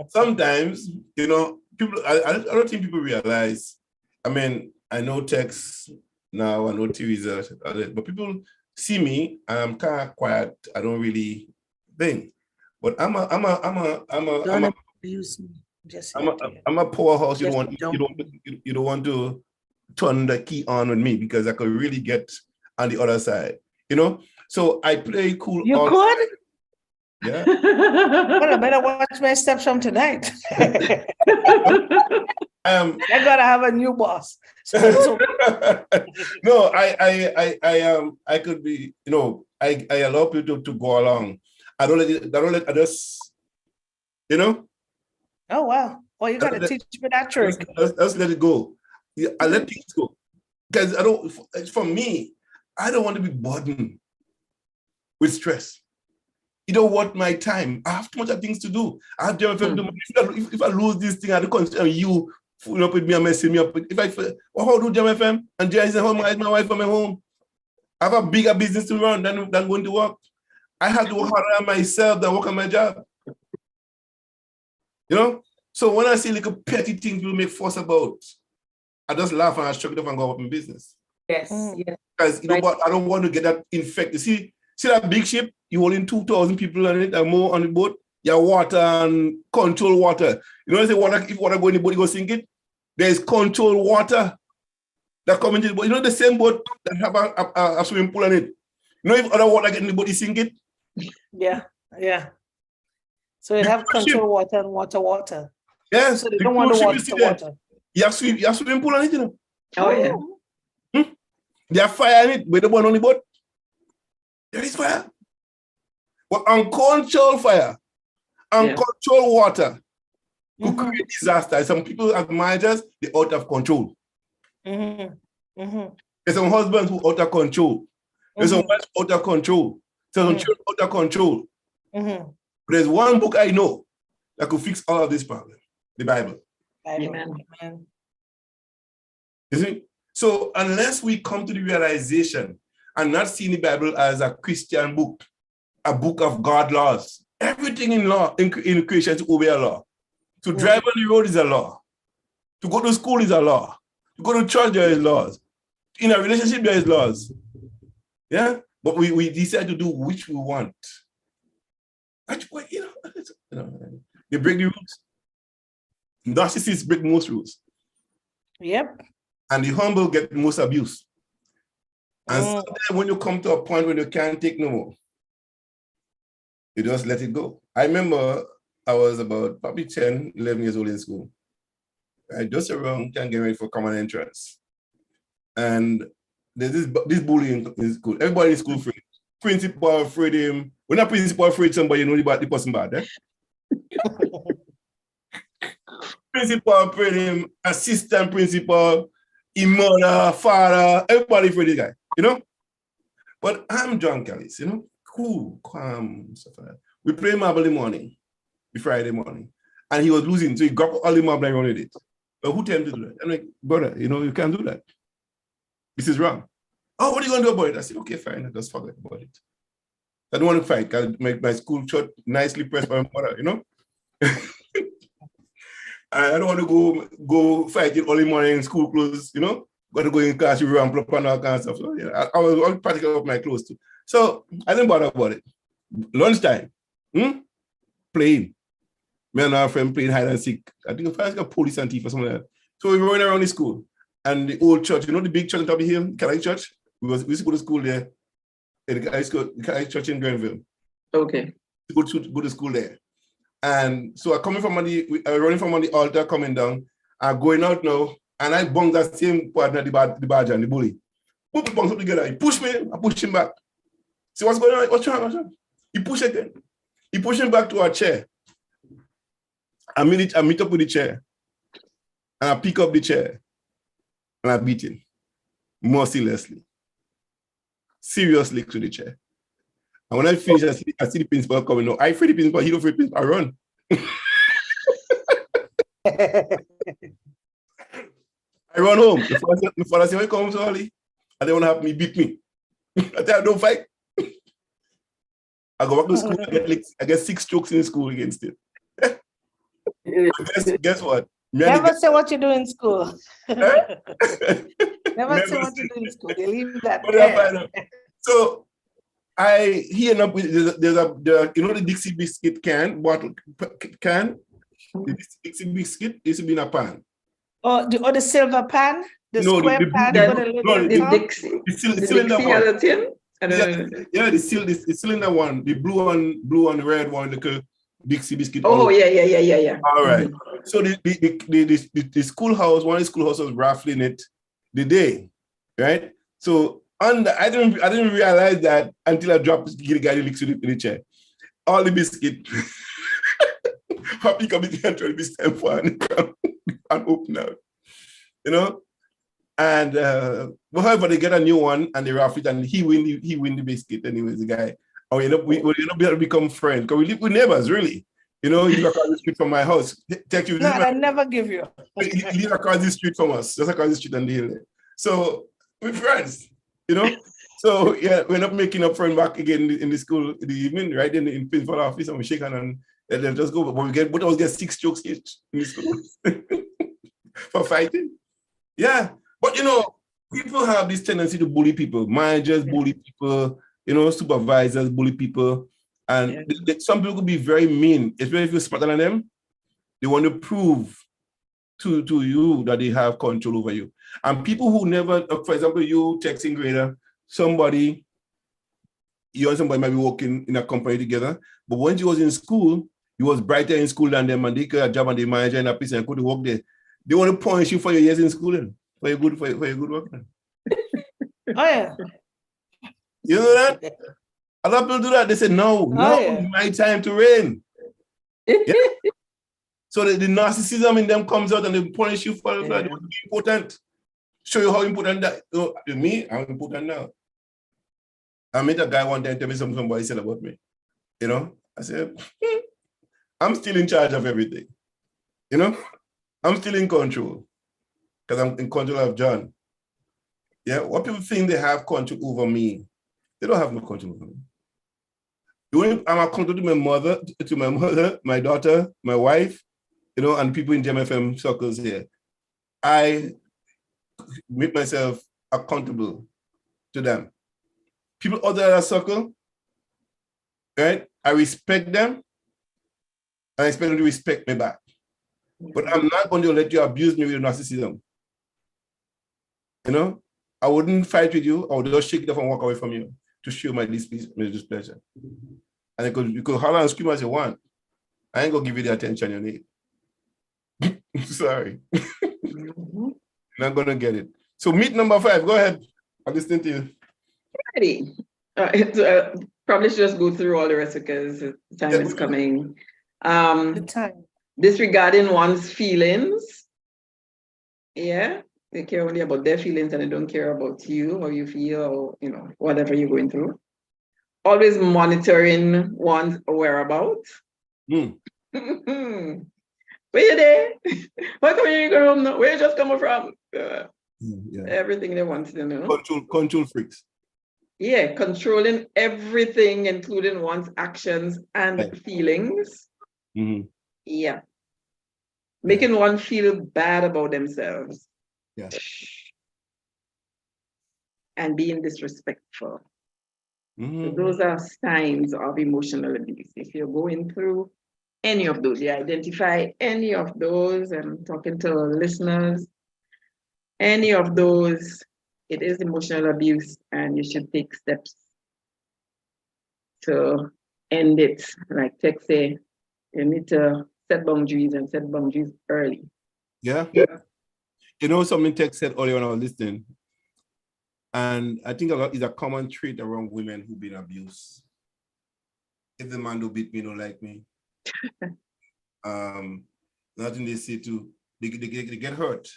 Sometimes, people, I don't think people realize, I mean, I know Tex now, I know Teresa, but people see me and I'm kind of quiet. I don't really think. But I'm a abuse me. I'm a powerhouse. You don't want to turn the key on with me because I could really get on the other side. So I play cool. You could? Yeah. Well, I better watch my steps from tonight. I I gotta have a new boss. So, no, I could be, I allow people to go along. I just, oh wow. Oh, you gotta teach me that trick. let's let it go. Yeah, I let things go. Because for me, I don't want to be burdened with stress. You don't want my time. I have too much things to do. I have to do. If I lose this thing, I don't consider you fooling up with me and messing me up. How do JMFM? And Jay is at home, my wife from my home. I have a bigger business to run than going to work. I have to work harder on myself than work on my job. So when I see like a petty thing people make fuss about, I just laugh and I shrug it off and go up in business. Yes, yes. Because what? I don't want to get that infected. See that big ship? You holding 2,000 people on it and more on the boat. Your water and control water. They say water, if water go in the boat, you go sink it. There is control water that come into the boat. The same boat that have a swimming pool on it. If other water get in the boat, you sink it. Yeah. So you have control water and water. Yes. So they don't want the water. You have swimming pool on it, Oh yeah. They have fire in it, but the one on the boat. There is fire. But uncontrolled fire, uncontrolled water could create disaster. Some people as managers, they're out of control. There's some husbands who are out of control. There's some wives out of control. There's some children out of control. But there's one book I know that could fix all of this problem, the Bible. Amen. You see? So unless we come to the realization and not seeing the Bible as a Christian book, a book of God laws, everything in law, in creation to obey a law. To drive on the road is a law. To go to school is a law. To go to church, there is laws. In a relationship, there is laws. Yeah? But we decide to do which we want. They break the rules. Narcissists break most rules. Yep. And the humble get most abuse. And sometimes when you come to a point when you can't take no more, you just let it go. I remember I was about probably 10, 11 years old in school. I just around getting ready for common entrance. And there's this bullying in school. Everybody in school afraid. Principal afraid him. When a principal afraid somebody, you know the person bad, eh? Principal afraid him, assistant principal, mother, father, everybody afraid this guy, But I'm John Callis, cool, calm, stuff like that. We play marble in the morning, the Friday morning, and he was losing, so he got all the marble and running it. But who told him to do that? I'm like, brother, you can't do that. This is wrong. Oh, what are you going to do about it? I said, okay, fine, I just forget about it. I don't want to fight, because my school shirt nicely pressed by my mother, I don't want to go fight it early morning in school clothes, got to go in class, you ramp up and all kinds of stuff. So, I was practically up my clothes too. So I didn't bother about it. Lunchtime, playing. Me and our friend playing hide and seek. I think I got police and thief or something like that. So we were running around the school. And the old church, the big church on top of here, Catholic church? We used to go to school there. The Catholic church in Grenville. Okay. Go to school there. And so I'm running from on the altar, coming down, I'm going out now, and I bung that same partner, the badger and the bully. Both bungs up together. He pushed me, I pushed him back. See what's going on? What's wrong? He pushed again. He pushed him back to our chair. I meet up with the chair. And I pick up the chair. And I beat him. Mercilessly. Seriously to the chair. And when I finish, I see the principal coming. No, I free the principal, he don't free the principal, I run. I run home. The father said, when he comes early, I don't want to have me beat me. I tell him, don't fight. I go back to school, I get 6 strokes in school against it. Guess what? Never say what you do in school. Never say what you do in school. They leave that there. So he ended up with the Dixie biscuit bottle can. The Dixie biscuit used to be in a pan. The silver pan, square pan. The Dixie had a tin I don't know. Yeah, the cylinder one, the blue one, the red one, the Dixie biscuit. Oh, yeah. All right. So the schoolhouse, one of the schoolhouse was raffling it the day, right? So I didn't realize that until I dropped the guy the liquid in the chair. All the biscuit. Happy coming to try to be stand for and open out. You know? And however, they get a new one and they raffle it and he win the biscuit anyways, the guy. And we end up able to become friends because we live with neighbors, really. You know, you live across the street from my house. Take you. No, I never give you. You live across the street from us, just across the street on the hill. So we're friends, you know. So yeah, we end up making up friend back again in the school in the evening, right in the principal office, and we shake hands and then just go. But both of us get 6 jokes each in the school for fighting. Yeah, but you know, people have this tendency to bully people. Managers bully people, you know, supervisors bully people. And some people could be very mean, especially if you're smarter than them. They want to prove to you that they have control over you. And people who never, for example, you texting grader, you and somebody might be working in a company together, but when you was in school, you was brighter in school than them and they got a job and they manager in a place and could work there. They want to punish you for your years in school then, for your good work. Oh yeah. You know that? A lot of people do that. They say, no, it's my time to reign. Yeah. So the narcissism in them comes out and they punish you for that. They want to be important. Show you how important that. You know, me, I'm important now. I met a guy one time tell me something somebody said about me. You know, I said, I'm still in charge of everything. You know, I'm still in control because I'm in control of John. Yeah, what people think they have control over me, they don't have no control over me. I'm accountable to my mother, my daughter, my wife, you know, and people in GMFM circles here. I make myself accountable to them. People other than that circle, right? I respect them. I expect them to respect me back. But I'm not going to let you abuse me with narcissism. You know, I wouldn't fight with you. I would just shake it off and walk away from you to show my displeasure. And you could holler and scream as you want. I ain't gonna give you the attention you need. Sorry. Not gonna get it. So meet number 5. Go ahead. I'll listen to you. Ready. Probably should just go through all the rest because time is coming. The time. Disregarding one's feelings. Yeah. They care only about their feelings and they don't care about you, how you feel, or you know, whatever you're going through. Always monitoring one's whereabouts. Where you there? Why come you go home now? Where you just coming from? Everything they want to know. Control freaks. Yeah, controlling everything, including one's actions and feelings. Yeah. Making one feel bad about themselves. Yeah. And being disrespectful. So those are signs of emotional abuse. If you're going through any of those, you identify any of those, and talking to listeners, any of those, it is emotional abuse and you should take steps to end it. Like Tech say, you need to set boundaries and set boundaries early. Yeah. You know, something Tech said earlier when I was listening, and I think a lot is a common trait around women who've been abused. If the man don't beat me, don't like me. Nothing they say to, they get hurt.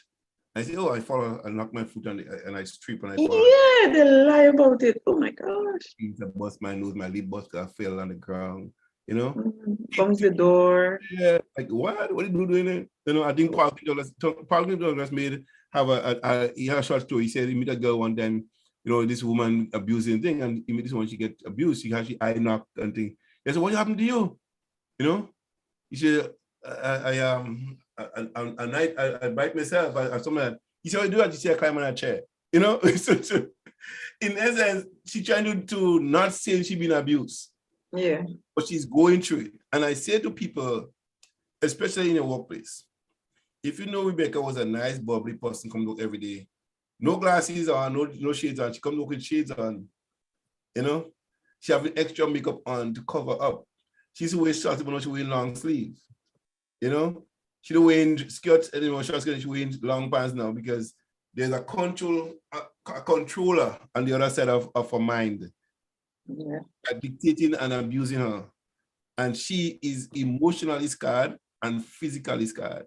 I say, oh, I fall, I knock my foot and I strip and I fall. Yeah, they lie about it. Oh my gosh. I bust my nose, my lip bust, I fell on the ground, you know? Bounce the door. Yeah, like what? What are you doing there? You know, I think Paul Douglas made he had a short story. He said he met a girl one time, you know, this woman abusing thing, and he met this one, she get abused, she actually eye knocked and thing. He said, what happened to you? You know? He said, I bite myself or something like that. He said, what do that? He said, I climb on a chair. You know? so in essence, she trying to not say she been abused. Yeah. But she's going through it. And I say to people, especially in a workplace, if you know Rebecca was a nice, bubbly person, come to work every day, no glasses on, no shades on, she come to work with shades on, You know, she having extra makeup on to cover up. She's wearing shorts, but not she wearing long sleeves. You know, she don't wearing skirts anymore. Short skirts, she wearing long pants now because there's a controller on the other side of her mind, dictating and abusing her. And she is emotionally scarred and physically scarred.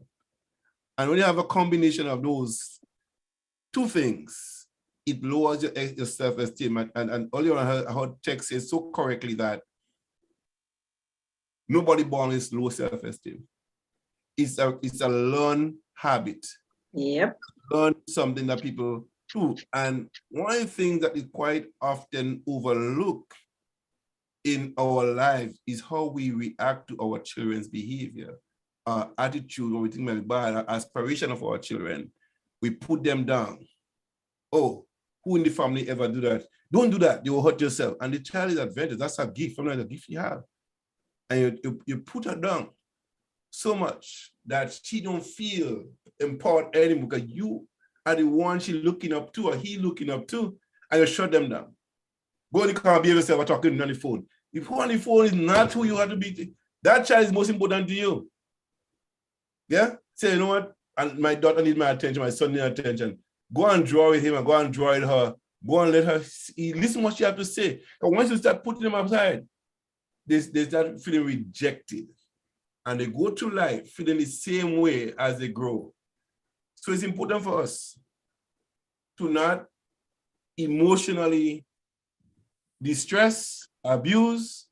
And when you have a combination of those two things, it lowers your self-esteem. And earlier on, her text says so correctly that nobody born with low self-esteem. It's a learned habit. Yep. Learn something that people do. And one thing that is quite often overlooked in our lives is how we react to our children's behavior, our attitude, what we think might be bad, our aspiration of our children. We put them down. Oh, who in the family ever do that? Don't do that, you will hurt yourself. And the child is adventurous. That's a gift, from the gift you have. And you put her down so much that she don't feel important anymore because you are the one she looking up to or he looking up to, and you shut them down. Go in the car, behave yourself, talking on the phone. If who on the phone is not who you have to be, that child is most important to you. Yeah? Say, you know what? And my daughter needs my attention, my son needs attention. Go and draw with him and go and draw with her. Go and let her listen what she has to say. And once you start putting them aside, they start feeling rejected. And they go through life feeling the same way as they grow. So it's important for us to not emotionally distress, abuse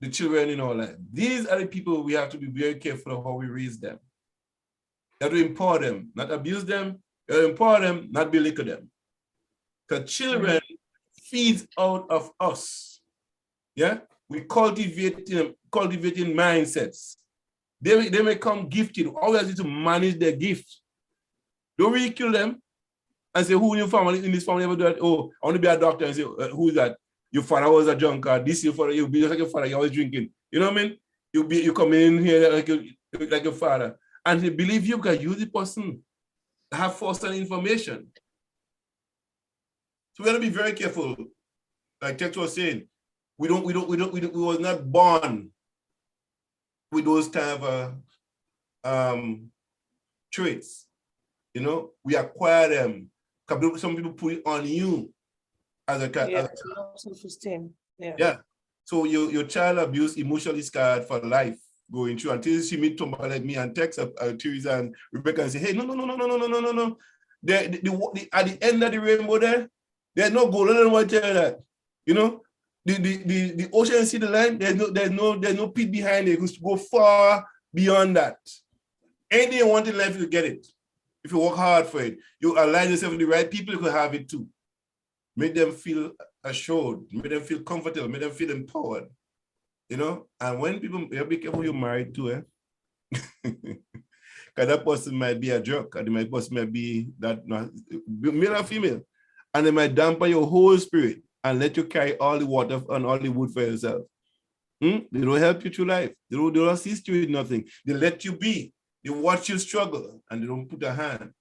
the children in our life. These are the people we have to be very careful of how we raise them. You have to empower them, not abuse them. You have to empower them, not belittle them. Because children feeds out of us. Yeah, we cultivating mindsets. They may come gifted. Always need to manage their gift. Don't ridicule them and say, who in your family, in this family ever do that? Oh, I want to be a doctor, and say, who is that? Your father was a drunkard. This your father, you'll be just like your father, you're always drinking. You know what I mean? You come in here like your father. And they believe you because you're the person that have first-hand information. So we gotta be very careful. Like Tex was saying, we was not born with those kind of traits. You know, we acquire them. Some people put it on you as a child. Self-esteem. Yeah. Yeah. So your child abuse emotionally scarred for life going through until she meet somebody like me and text Teresa and Rebecca and say, hey, no. At the end of the rainbow there's no goal. I don't want to tell you that. You know, the ocean see the line, there's no pit behind it. You can go far beyond that. Anything you want in life, you get it. If you work hard for it, you align yourself with the right people, you could have it too. Make them feel assured, make them feel comfortable, make them feel empowered. You know, and when people, you be careful who you're married to, because that person might be a jerk, and the person might be that male or female, and they might dampen your whole spirit and let you carry all the water and all the wood for yourself. They don't help you through life. They don't assist you with nothing. They let you be. They watch you struggle and they don't put a hand.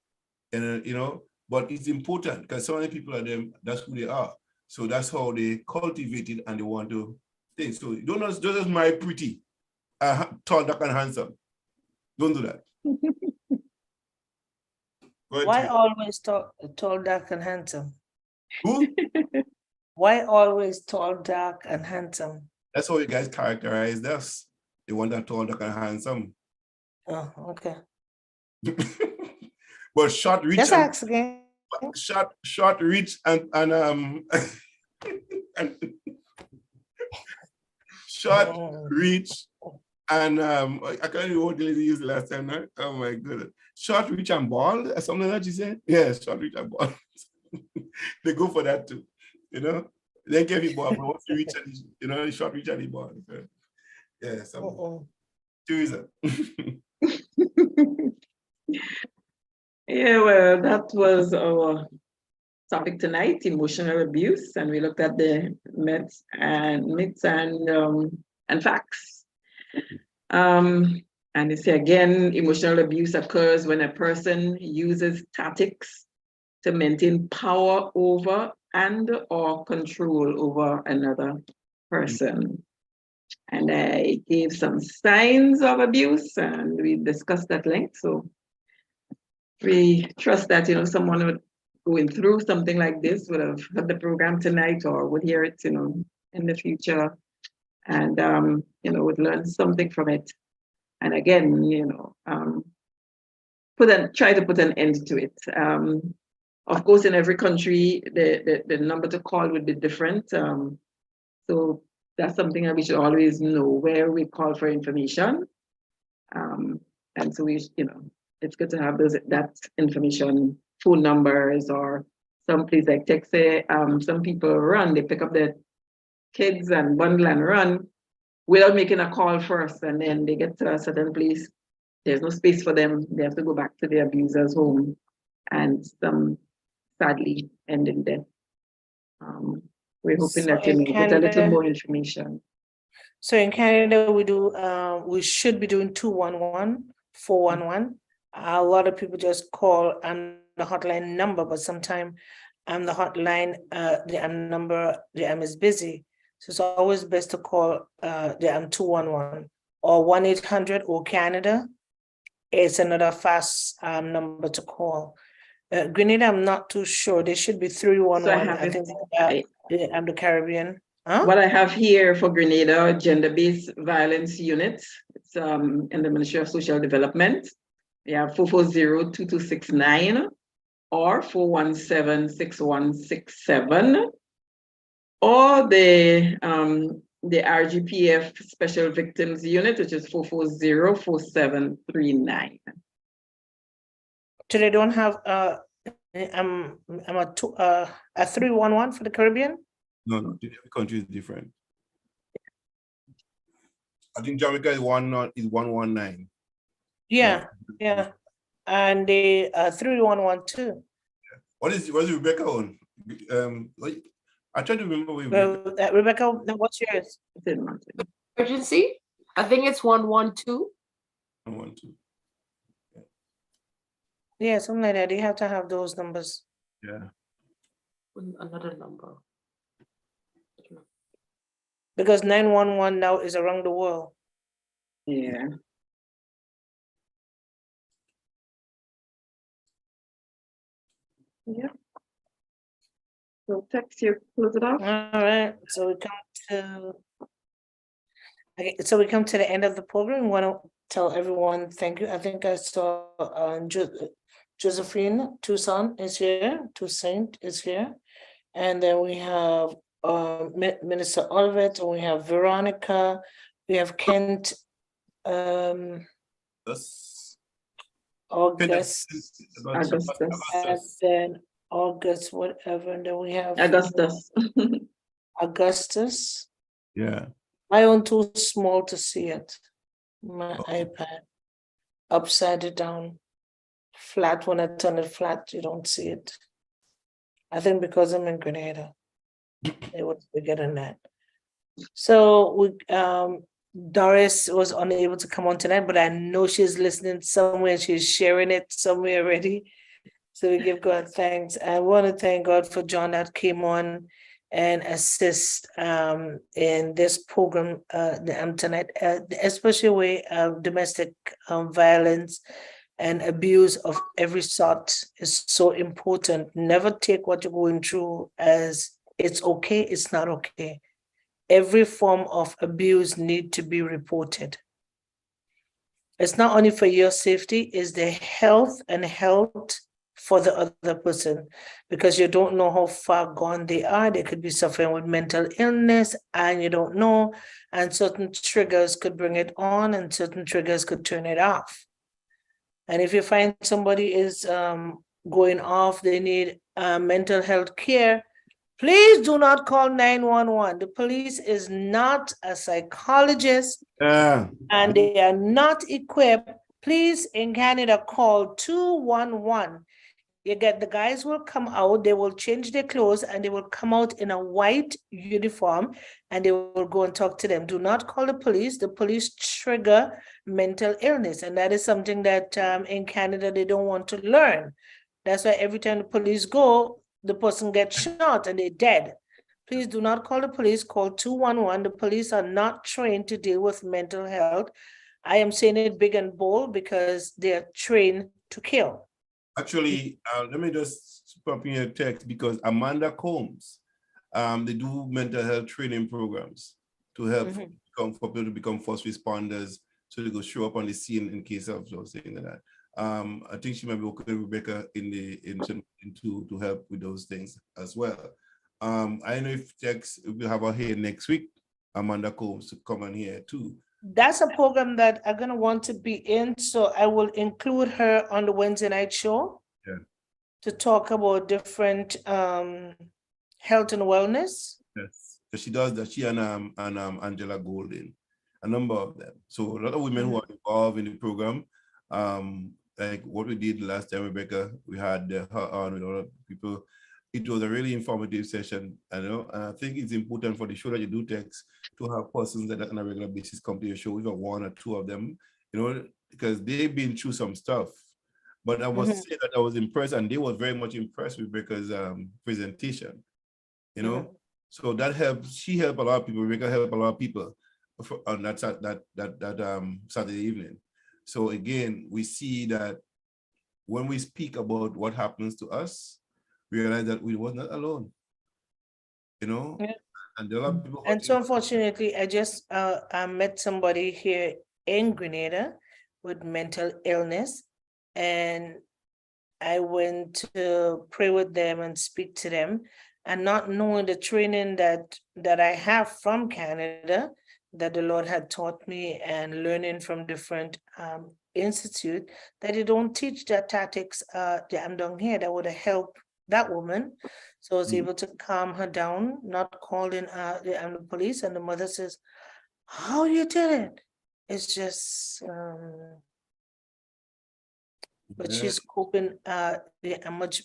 And you know, but it's important because so many people are them, that's who they are. So that's how they cultivate it and they want to think. So don't just marry pretty, tall, dark, and handsome. Don't do that. Why always tall, dark, and handsome? Who? Why always tall, dark, and handsome? That's how you guys characterize us. They want that tall, dark, and handsome. Oh, okay. But short, rich. Just ask again. Short, rich, and short, rich, and I can't remember what the lady used last time. Right? Oh my goodness. Short, rich, and bald, or something like that you said? Yeah, short, rich, and bald. They go for that too. You know? They give you bald, but once you reach, you know, short, rich, and bald. Okay? Yeah, so Teresa. Yeah, well, that was our topic tonight, emotional abuse, and we looked at the myths and facts. And they say again, emotional abuse occurs when a person uses tactics to maintain power over and or control over another person. And I gave some signs of abuse, and we discussed at length. So we trust that, you know, someone would going through something like this would have heard the program tonight or would hear it, you know, in the future, and you know, would learn something from it. And again, you know, try to put an end to it. Of course, in every country, the number to call would be different. So that's something that we should always know where we call for information. And so we, you know, it's good to have that information, phone numbers, or some place like Texas. Some people run, they pick up their kids and bundle and run without making a call first, and then they get to a certain place. There's no space for them. They have to go back to the abuser's home, and some sadly end in death. We're hoping that you know, with a little more information. So in Canada, we should be doing 211, 411. A lot of people just call the hotline number, but sometimes the hotline, the number, is busy. So it's always best to call the 211 or 1-800 or Canada. It's another fast number to call. Grenada, I'm not too sure. There should be 311. So I think I'm the Caribbean. Huh? What I have here for Grenada, gender-based violence units, it's in the Ministry of Social Development. We have 440-2269 or 417-6167, or the RGPF Special Victims Unit, which is 440-4739. So they don't have a 311 for the Caribbean? No, every country is different. I think Jamaica is 119. Yeah. And the 311 too. What's Rebecca on? I try to remember where Rebecca, what's yours? Emergency? I think it's 112. 112. Yeah, something like that. You have to have those numbers. Yeah. Another number. Because 911 now is around the world. Yeah. Yeah. So text you, close it off. All right. So we come to the end of the program. We want to tell everyone thank you. I think I saw Josephine Toussaint is here. And then we have Minister Olivet, and we have Veronica, we have Kent, August, and then August, whatever, and then we have Augustus. Yeah. I own too small to see it. My iPad. Upside it down. Flat, when I turn it flat, you don't see it. I think because I'm in Grenada, they would be getting that. So we Doris was unable to come on tonight, but I know she's listening somewhere. She's sharing it somewhere already. So we give God thanks. I want to thank God for John that came on and assist in this program tonight, especially with domestic violence and abuse of every sort is so important. Never take what you're going through as it's okay, it's not okay. Every form of abuse needs to be reported. It's not only for your safety, it's the health for the other person, because you don't know how far gone they are. They could be suffering with mental illness and you don't know, and certain triggers could bring it on and certain triggers could turn it off. And if you find somebody is going off, they need mental health care, please do not call 911. The police is not a psychologist and they are not equipped. Please, in Canada, call 211. You get, the guys will come out, they will change their clothes and they will come out in a white uniform and they will go and talk to them. Do not call the police. The police trigger mental illness. And that is something that in Canada, they don't want to learn. That's why every time the police go, the person gets shot and they're dead. Please do not call the police, call 211. The police are not trained to deal with mental health. I am saying it big and bold because they're trained to kill. Actually, let me just pop in your text because Amanda Combs, they do mental health training programs to help for people to become first responders, so they go show up on the scene in case of those things like that. I think she might be working with Rebecca to help with those things as well. I know if Tex will have her here next week, Amanda Combs to come on here too. That's a program that I'm gonna want to be in, so I will include her on the Wednesday night show. Yeah. To talk about different health and wellness. Yes, so she does that. She and Angela Golden, a number of them. So a lot of women who are involved in the program, like what we did last time, Rebecca, we had her on with other people. It was a really informative session, and I think it's important for the show that you do, Tex, to have persons that on a regular basis come to your show, even one or two of them, because they've been through some stuff. But I must say that I was impressed, and they were very much impressed with Rebecca's presentation. So that helped. She helped a lot of people. Rebecca helped a lot of people on that Saturday evening. So again, we see that when we speak about what happens to us, we realize that we were not alone. Yeah. And there are a lot of people. And so unfortunately, I just I met somebody here in Grenada with mental illness, and I went to pray with them and speak to them, and not knowing the training that I have from Canada, that the Lord had taught me, and learning from different institute, that they don't teach the tactics that I'm doing here that would have helped that woman. So I was able to calm her down, not calling the police. And the mother says, "How you did it?" It's just, but she's coping much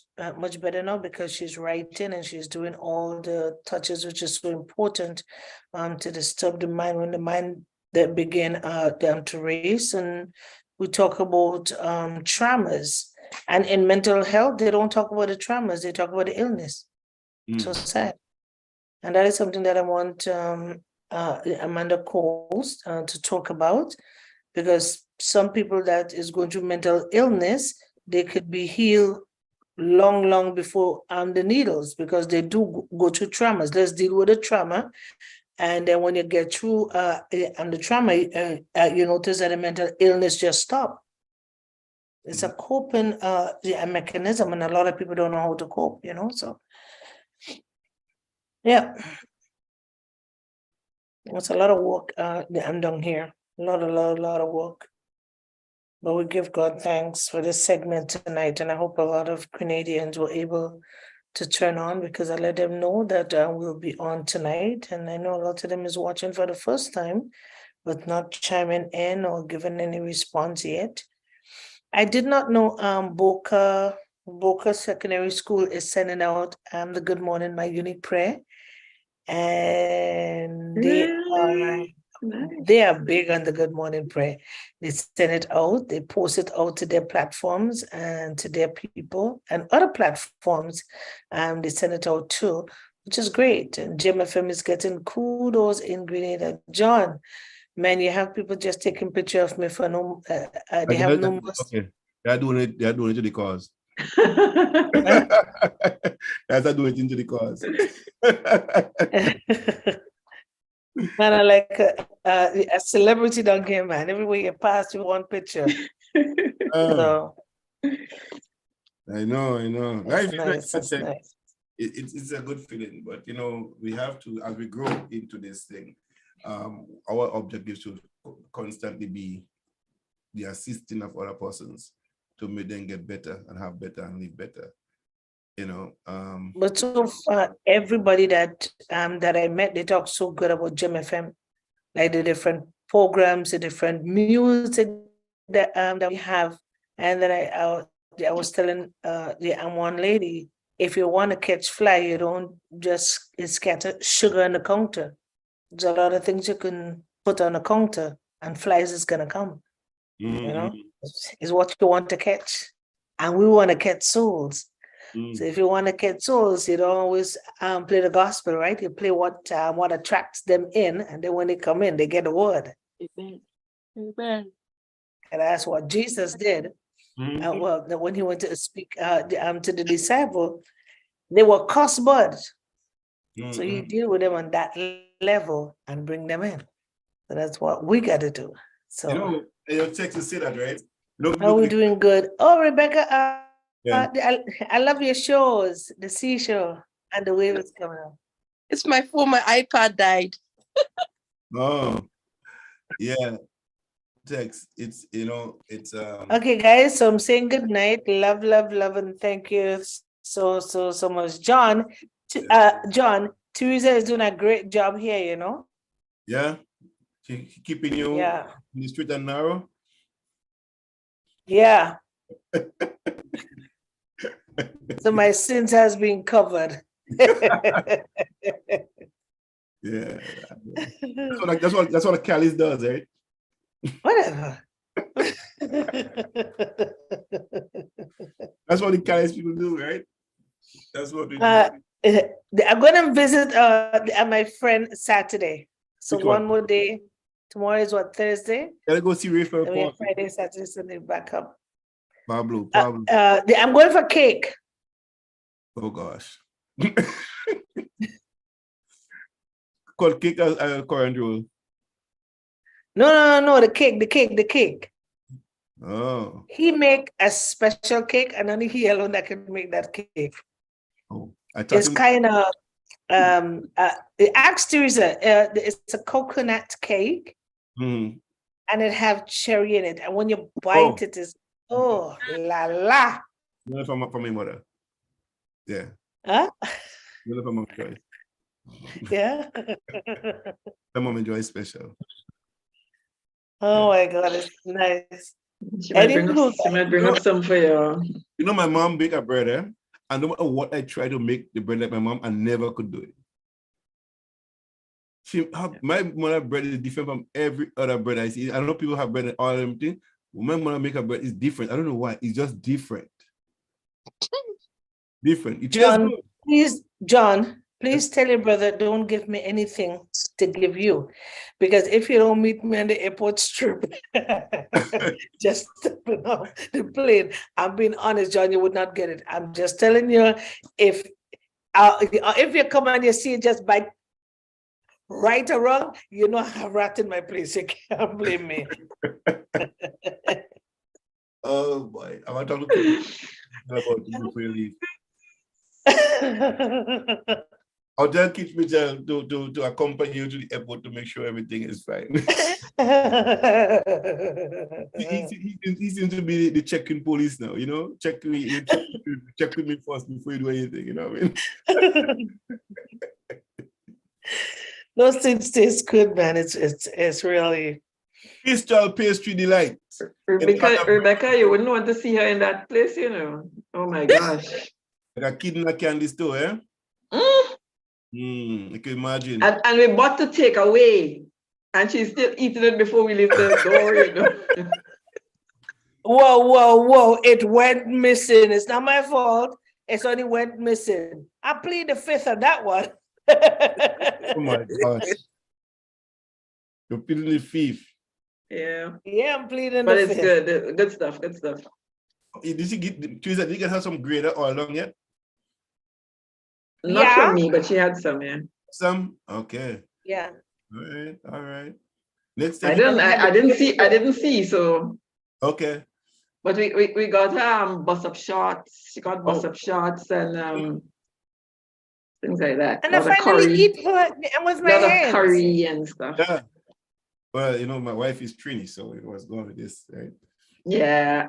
better now, because she's writing and she's doing all the touches, which is so important to disturb the mind when the mind that begin to race. And we talk about traumas, and in mental health they don't talk about the traumas, they talk about the illness. So sad. And that is something that I want Amanda Coles to talk about, because some people that is going through mental illness, they could be healed long before the needles, because they do go through traumas. Let's deal with the trauma. And then when you get through and the trauma, you notice that the mental illness just stop. It's a coping mechanism, and a lot of people don't know how to cope, so. Yeah. It's a lot of work I'm doing here. A lot of work. But we give God thanks for this segment tonight, and I hope a lot of Canadians were able to turn on, because I let them know that we'll be on tonight, and I know a lot of them is watching for the first time, but not chiming in or giving any response yet. I did not know Boca Secondary School is sending out the Good Morning My Unique Prayer, and they are big on the Good Morning Prayer. They send it out, they post it out to their platforms and to their people, and other platforms they send it out too, which is great. And Gem FM is getting kudos in Grenada. John, man, you have people just taking picture of me for no they have no more. Okay. They're doing it to the cause. That's not doing it into the cause. Man, I like a celebrity down here, man. Everywhere you pass, you want picture. So I know. that's nice. That's nice. It's a good feeling, but we have to, as we grow into this thing, our objective should constantly be the assisting of other persons to make them get better and have better and live better. But so far, everybody that I met, they talk so good about Gem FM, like the different programs, the different music that we have. And then I was telling one lady, if you want to catch fly, you don't just scatter sugar on the counter. There's a lot of things you can put on the counter, and flies is gonna come. Is what you want to catch. and we want to catch souls. Mm. So if you want to catch souls, you don't always play the gospel, right? You play what attracts them in, and then when they come in, they get the word. Amen. Amen. And that's what Jesus did. Mm. When he went to speak to the disciple, they were cuss buds. So you deal with them on that level and bring them in. So that's what we got to do. So your text to say that, right? how we doing good? Oh, Rebecca, Yeah. I love your shows, the seashore and the wave is coming up. It's my phone, my iPad died. Oh, yeah. Text. It's it's Okay, guys. So I'm saying good night. Love, and thank you so much, John. John, Teresa is doing a great job here. yeah. Keeping you Yeah. in the straight and narrow. Yeah. So my sins has been covered. Yeah. That's what a Callis does, right? Whatever. That's what the Callis people do, right? That's what they do. I'm gonna visit my friend Saturday. So Which one? one more day. Tomorrow is what, Thursday? Gotta go see Rafael Then we have Paul. Friday, Saturday, Sunday back up. Pablo. I'm going for cake. Oh gosh. Called cake as current rule. No, the cake. Oh. He make a special cake and only he alone that can make that cake. Oh. I thought It's kind of ask Teresa, it's a coconut cake and it have cherry in it. And when you bite it, is oh la la. From my mother. Yeah. Huh? From my choice. Yeah. My mom enjoys special. Oh my God, it's nice. She might bring up some for you. You know, my mom baked a bread, eh? And no matter what I try to make the bread like my mom, I never could do it. My mother bread is different from every other bread I see. I know people have bread and all them things. When my mother make a bread, it's different. I don't know why. It's just different. Different. It John, please tell your brother, don't give me anything to give you. Because if you don't meet me on the airport strip, just stepping off the plane, I'm being honest, John, you would not get it. I'm just telling you, if you come and you see it just by right or wrong, you know I have rat in my place. You can't blame me. Oh boy. I want to talk to you about you before you leave. I'll tell Keith Mitchell to accompany you to the airport to make sure everything is fine. he seems to be the check-in police now, you know? Check with me first before you do anything, you know what I mean? Those things taste good, man. It's really Pastry delight. Rebecca, you wouldn't want to see her in that place, you know. Oh my gosh. Like a kid in a candy store, eh? You can imagine. And we bought to take away. And she's still eating it before we leave the door, you know. Whoa. It went missing. It's not my fault. It's only went missing. I plead the fifth on that one. Oh my gosh. You're pleading the fifth. Yeah. Yeah, I'm pleading but the it's fifth. good. Good stuff. Did you get her some grater all along yet? Not from me, but she had some, yeah. Some? Okay. Yeah. All right. Next time. I didn't see, so. Okay. But we got bus-up shots. She got bus-up shots and things like that. And I finally eat with my hands. Curry and stuff. Yeah. Well, you know, my wife is Trini, so it was going with this, right? Yeah.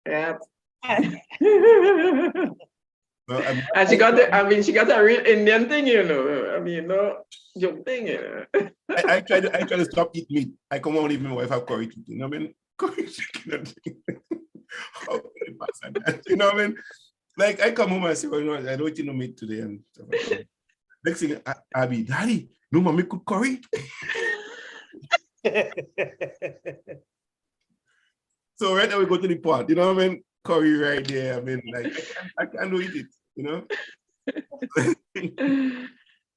Yeah. Well, and she got a real Indian thing, you know. I mean, no joke thing, you know. I try to stop eating meat. I come home, even my wife have curry chicken. You know what I mean? Curry chicken. You know what I mean? Like I come home and say, well, you know, I don't eat no meat today and stuff like that. Next thing, I be, Daddy, no mommy cook curry. So right now we go to the pot. You know what I mean? curry right there. I mean, like I can't do it, you know. No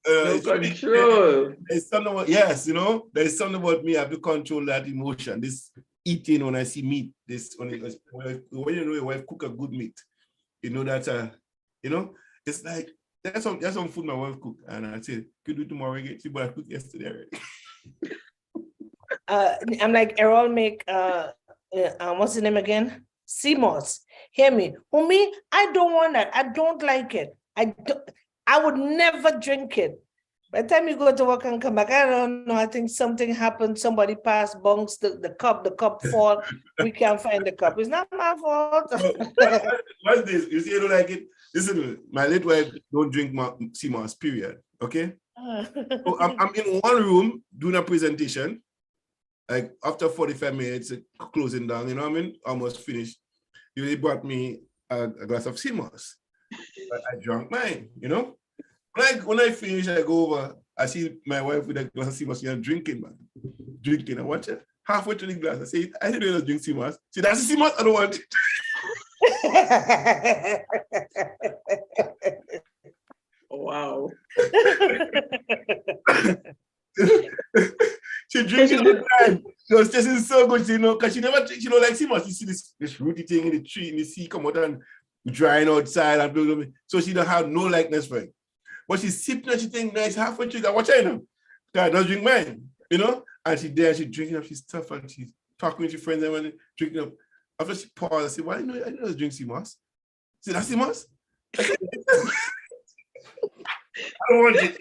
It's really- control. There's something about, yes, you know, there's something about me. I have to control that emotion. This eating when I see meat. This when you know your wife cook a good meat, you know that's you know, it's like that's some food my wife cook, and I say, could do tomorrow again. See what I cooked yesterday already. I'm like, Errol make what's the name again? CMOS. Hear me. For me, I don't want that. I don't like it. I would never drink it. By the time you go to work and come back, I don't know. I think something happened. Somebody passed, bunks the cup fall. We can't find the cup. It's not my fault. What's this? You see, you don't like it? Listen, my late wife don't drink CMOS, period. Okay? So I'm in one room doing a presentation. Like after 45 minutes, closing down, you know what I mean? Almost finished. They brought me a glass of CMOS. I drank mine, you know? Like when I finish, I go over, I see my wife with a glass of CMOS, you know, drinking, man. Drinking. I watch it. Halfway to the glass, I say, I didn't know drink CMOS. See, that's the CMOS, I don't want it. Wow. She drinks it all the time. She was tasting so good, you know, because she never, she don't like CMOS. You see this rooty thing in the tree, in the sea, come out and drying outside and blah, blah, blah. So she don't have no likeness for it. But she's sipping and she think nice, halfway through, I watch her, you know. God, don't drink mine, you know? And she there, she drinking up, she's tough, and she's talking with her friends and drinking up. After she paused, I said, why do I know drink CMOS? She said, that's CMOS? I said, I don't want it.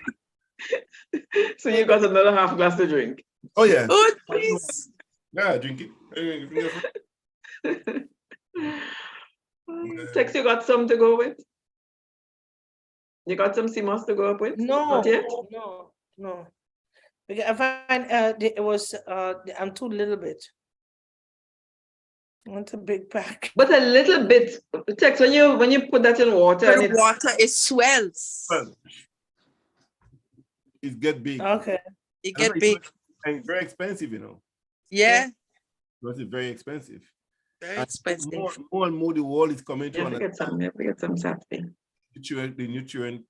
So you got another half glass to drink. Oh yeah. Oh, please. Yeah, drink it. Tex, you got some to go with? You got some CMOS to go up with? No, Not yet? no. Because I find it was I'm too little bit. I want a big pack. But a little bit. Tex, when you put that in water and The water, it swells. It get big. Okay. It get big. And very expensive, you know. Yeah, Because it's very expensive. very And expensive. more and more the world is coming to you have to get some Saturday. nutrient,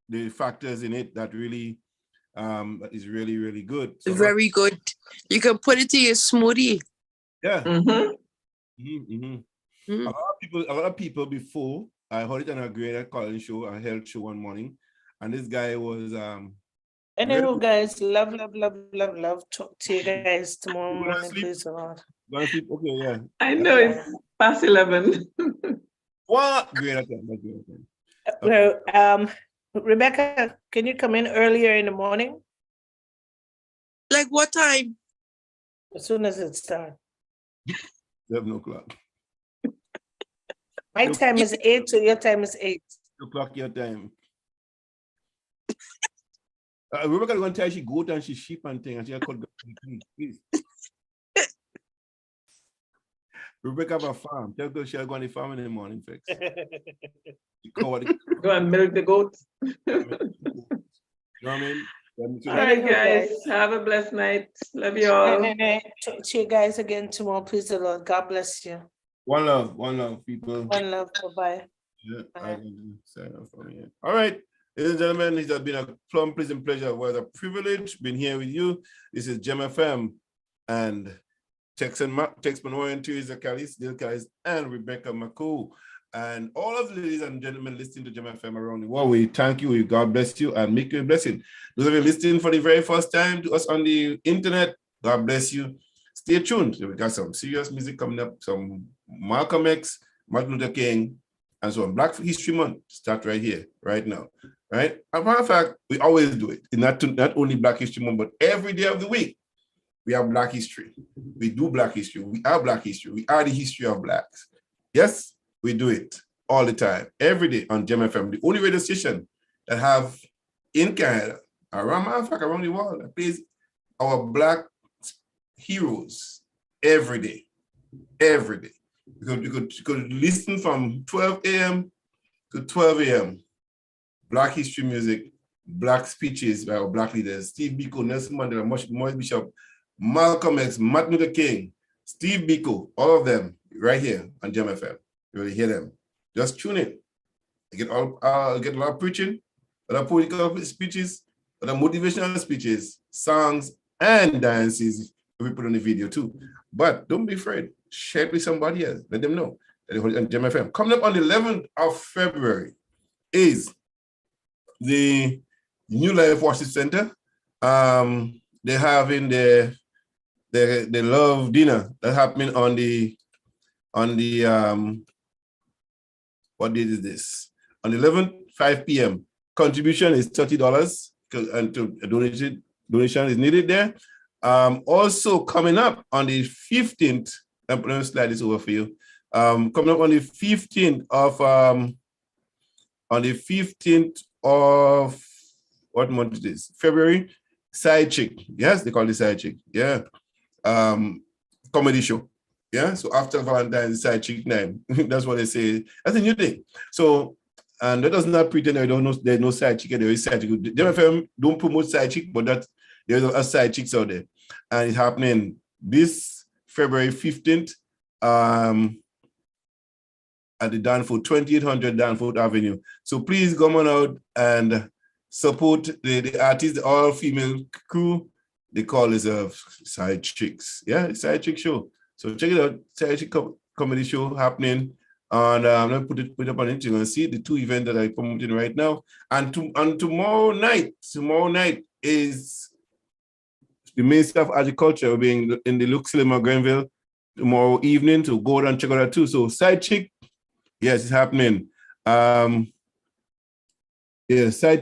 the factors in it that really is really, really good. So Very good. You can put it in your smoothie. yeah. Mm-hmm. Mm. A lot of people before, I heard it on a great calling show, a health show one morning, and this guy was Anywho, guys, love. Talk to you guys tomorrow You gonna morning, sleep? please, Lord. gonna sleep. Okay, yeah. I know it's past 11. What? Great attempt. Well, Rebecca, can you come in earlier in the morning? Like what time? As soon as it starts. 7 o'clock. My time is 8, so your time is 8. 2 o'clock your time. Rebecca going to tell she goat and she sheep and thing, and she called please. Rebecca have a farm. Tell her she'll go on the farm in the morning, fix. Go and milk the goats. You know what I mean? All right, guys. Have a blessed night. Love you all. Talk to you guys again tomorrow, please, the Lord. God bless you. One love, people. One love. Bye-bye. Yeah, Bye. I can sign off from here. All right, ladies and gentlemen, it has been a plum pleasant pleasure. It was a privilege being here with you. This is Gem FM and Tex Manoy, Teresa Callis, Dale Callis, and Rebecca McCool. And all of the ladies and gentlemen listening to Gem FM around the world, we thank you. God bless you and make you a blessing. Those of you listening for the very first time to us on the internet, God bless you. Stay tuned. We got some serious music coming up, some Malcolm X, Martin Luther King, and so on. Black History Month start right here, right now. Right? As a matter of fact, we always do it. Not only Black History Month, but every day of the week. We have Black history. We do Black history. We are Black history. We are the history of Blacks. Yes, we do it all the time, every day on Gem FM, the only radio station that have in Canada, around the world, that plays our Black heroes every day. You could listen from 12 a.m. to 12 a.m. Black history music, Black speeches by our Black leaders, Steve Biko, Nelson Mandela, Maurice Bishop, Malcolm X, Martin Luther King, Steve Biko, all of them right here on Gem FM. You will hear them. Just tune in. Get a lot of preaching, a lot of political speeches, a lot of motivational speeches, songs, and dances we put on the video too. But don't be afraid. Share it with somebody else. Let them know that they hold it on Gem FM. Coming up on the 11th of February is the New Life Worship Center. They're having the love dinner that's happening on the what date is this? On the 11th, 5 p.m. Contribution is $30 and donation is needed there. Also coming up on the 15th, I'm going to slide this over for you. Coming up on the 15th of what month is this? February, Side Chick. Yes, they call it Side Chick. Yeah. Comedy show. Yeah. So after Valentine's, Side Chick night. That's what they say. That's a new thing. So, and that does not pretend I don't know there's no side chick. There is side chick. JMFM don't promote side chick, but that there's a side chicks out there. And it's happening this February 15th at the Danforth, 2800 Danforth Avenue. So please come on out and support the artists, the all-female crew. They call this Side Chicks. Yeah, it's Side Chick show. So check it out. Side Chick comedy show happening. And I'm going to put it up on it. You're going to see the two events that I'm promoting right now. And tomorrow night is the Minister of Agriculture being in the Luke Silema Grenville tomorrow evening to go and check out that too. So Side Chick, yes, it's happening. Side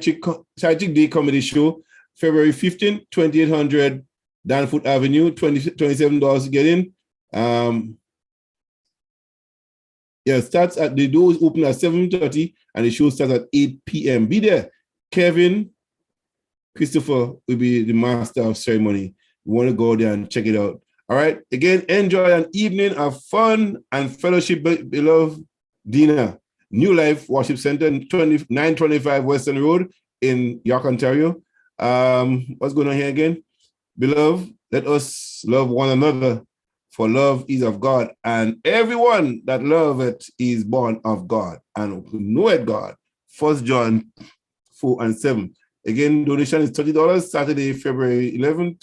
Chick Day Comedy Show, February 15th, 2800 Danforth Avenue, $27 to get in. Starts at the doors open at 7:30 and the show starts at 8 p.m. Be there. Kevin Christopher will be the master of ceremony. We want to go there and check it out. All right. Again, enjoy an evening of fun and fellowship, beloved dinner. New Life Worship Center, 925 Western Road in York, Ontario. What's going on here again? Beloved, let us love one another, for love is of God, and everyone that loveth is born of God, and knoweth God. 1 John 4:7. Again, donation is $30, Saturday, February 11th,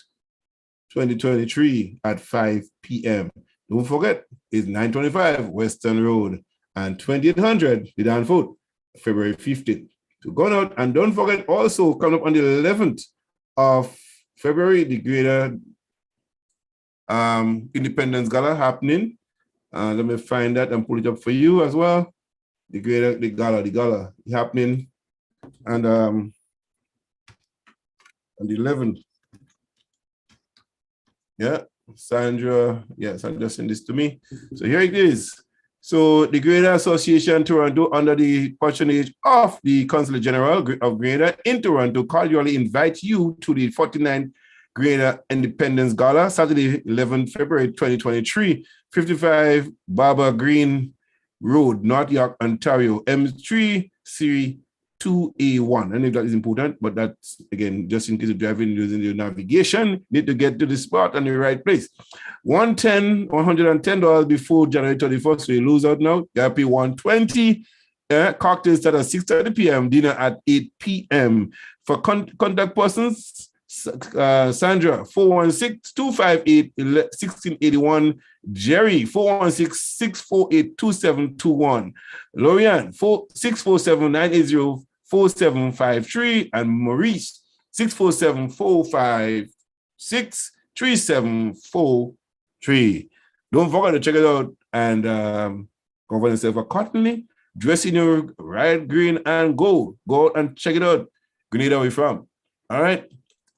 2023 at 5 p.m. Don't forget, it's 925 Western Road and 2800 the Danforth, February 15th. So go out, and don't forget also coming up on the 11th of February, the Greater Independence Gala happening. Let me find that and pull it up for you as well. The gala happening, and on the 11th. Yeah, Sandra sent this to me. So here it is. So the Greater Association Toronto, under the patronage of the Consulate General of Greater in Toronto, cordially invite you to the 49th Greater Independence Gala, Saturday, 11th February 2023, 55 Barbara Green Road, North York, Ontario, M3 Series 2A1. I know that is important, but that's, again, just in case you're driving using your navigation, need to get to the spot and the right place. $110 before January 31st, so you lose out now. You gotta pay $120. Cocktails start at 6:30 p.m., dinner at 8 p.m. For contact persons, Sandra, 416-258-1681. Jerry, 416-648-2721. Lorian, 647-980-4753. And Maurice, 647-456-3743. Don't forget to check it out and cover yourself accordingly. Dress in your red, green, and gold. Go out and check it out. Grenada, where we from. All right?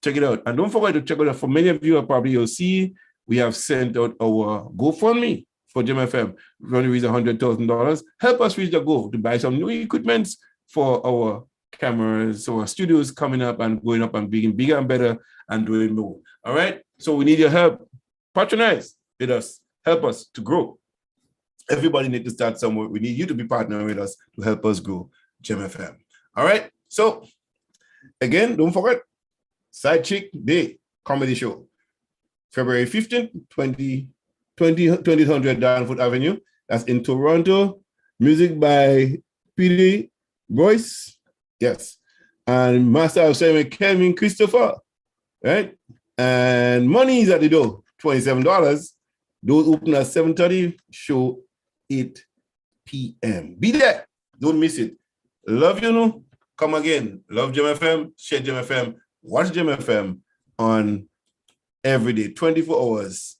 Check it out. And don't forget to check it out. For many of you, probably you'll see we have sent out our GoFundMe for Gem FM. We're going to raise $100,000. Help us reach the goal to buy some new equipment for our cameras, so our studios coming up and going up and being bigger and better and doing more. All right? So we need your help. Patronize with us. Help us to grow. Everybody needs to start somewhere. We need you to be partnering with us to help us grow Gem FM. All right? So, again, don't forget, Side Chick Day Comedy Show, February 15th, 2000 Danforth Avenue. That's in Toronto. Music by P.D. Royce. Yes. And Master of Ceremony Kevin Christopher. Right? And money is at the door, $27. Those open at 7:30, show 8 p.m. Be there. Don't miss it. Love you, no? Come again. Love Gem FM, share Gem FM, watch Gem FM on every day, 24 hours.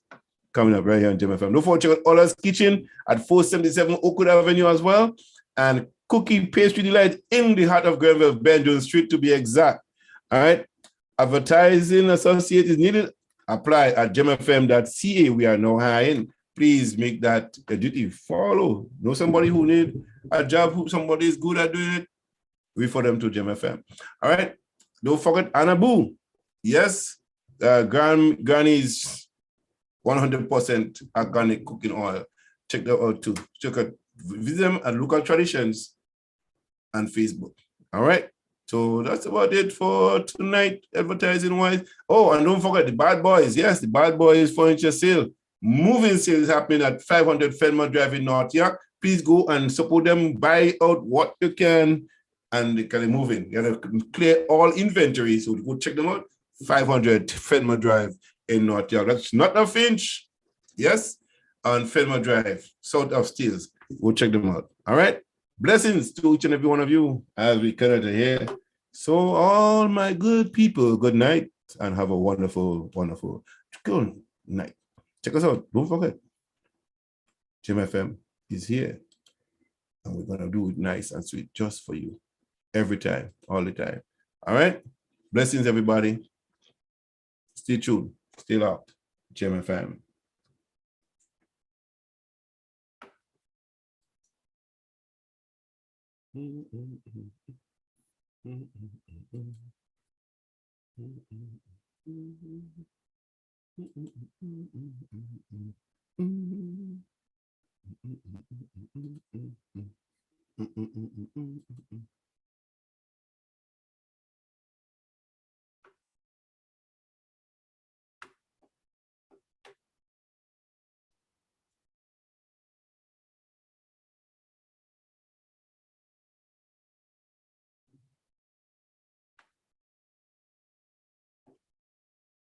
Coming up right here on Gem FM. Don't forget to check out Ola's Kitchen at 477 Oakwood Avenue as well. And Cookie Pastry Delight in the heart of Granville, Benjamin Street to be exact. All right. Advertising associate is needed. Apply at gemfm.ca. We are now hiring. Please make that a duty. Follow. Know somebody who need a job, who somebody is good at doing it. Refer them to GemFM. All right. Don't forget Anna Boo. Yes. Granny's 100% organic cooking oil. Check that out too. Check out, visit them at Local Traditions and Facebook. All right. So that's about it for tonight, advertising wise. Oh, and don't forget the Bad Boys. Yes, the Bad Boys furniture sale. Moving sale is happening at 500 Fenmore Drive in North York. Please go and support them. Buy out what you can, and they can move in. You have to clear all inventory. So go check them out. 500 Fenmore Drive in North York. That's not a Finch. Yes, on Fenmore Drive, south of Steels. Go check them out. All right. Blessings to each and every one of you as we connect here. So all my good people, good night and have a wonderful, wonderful good night. Check us out. Don't forget, Gem FM is here and we're going to do it nice and sweet just for you every time, all the time. All right. Blessings, everybody. Stay tuned. Stay locked. Gem FM.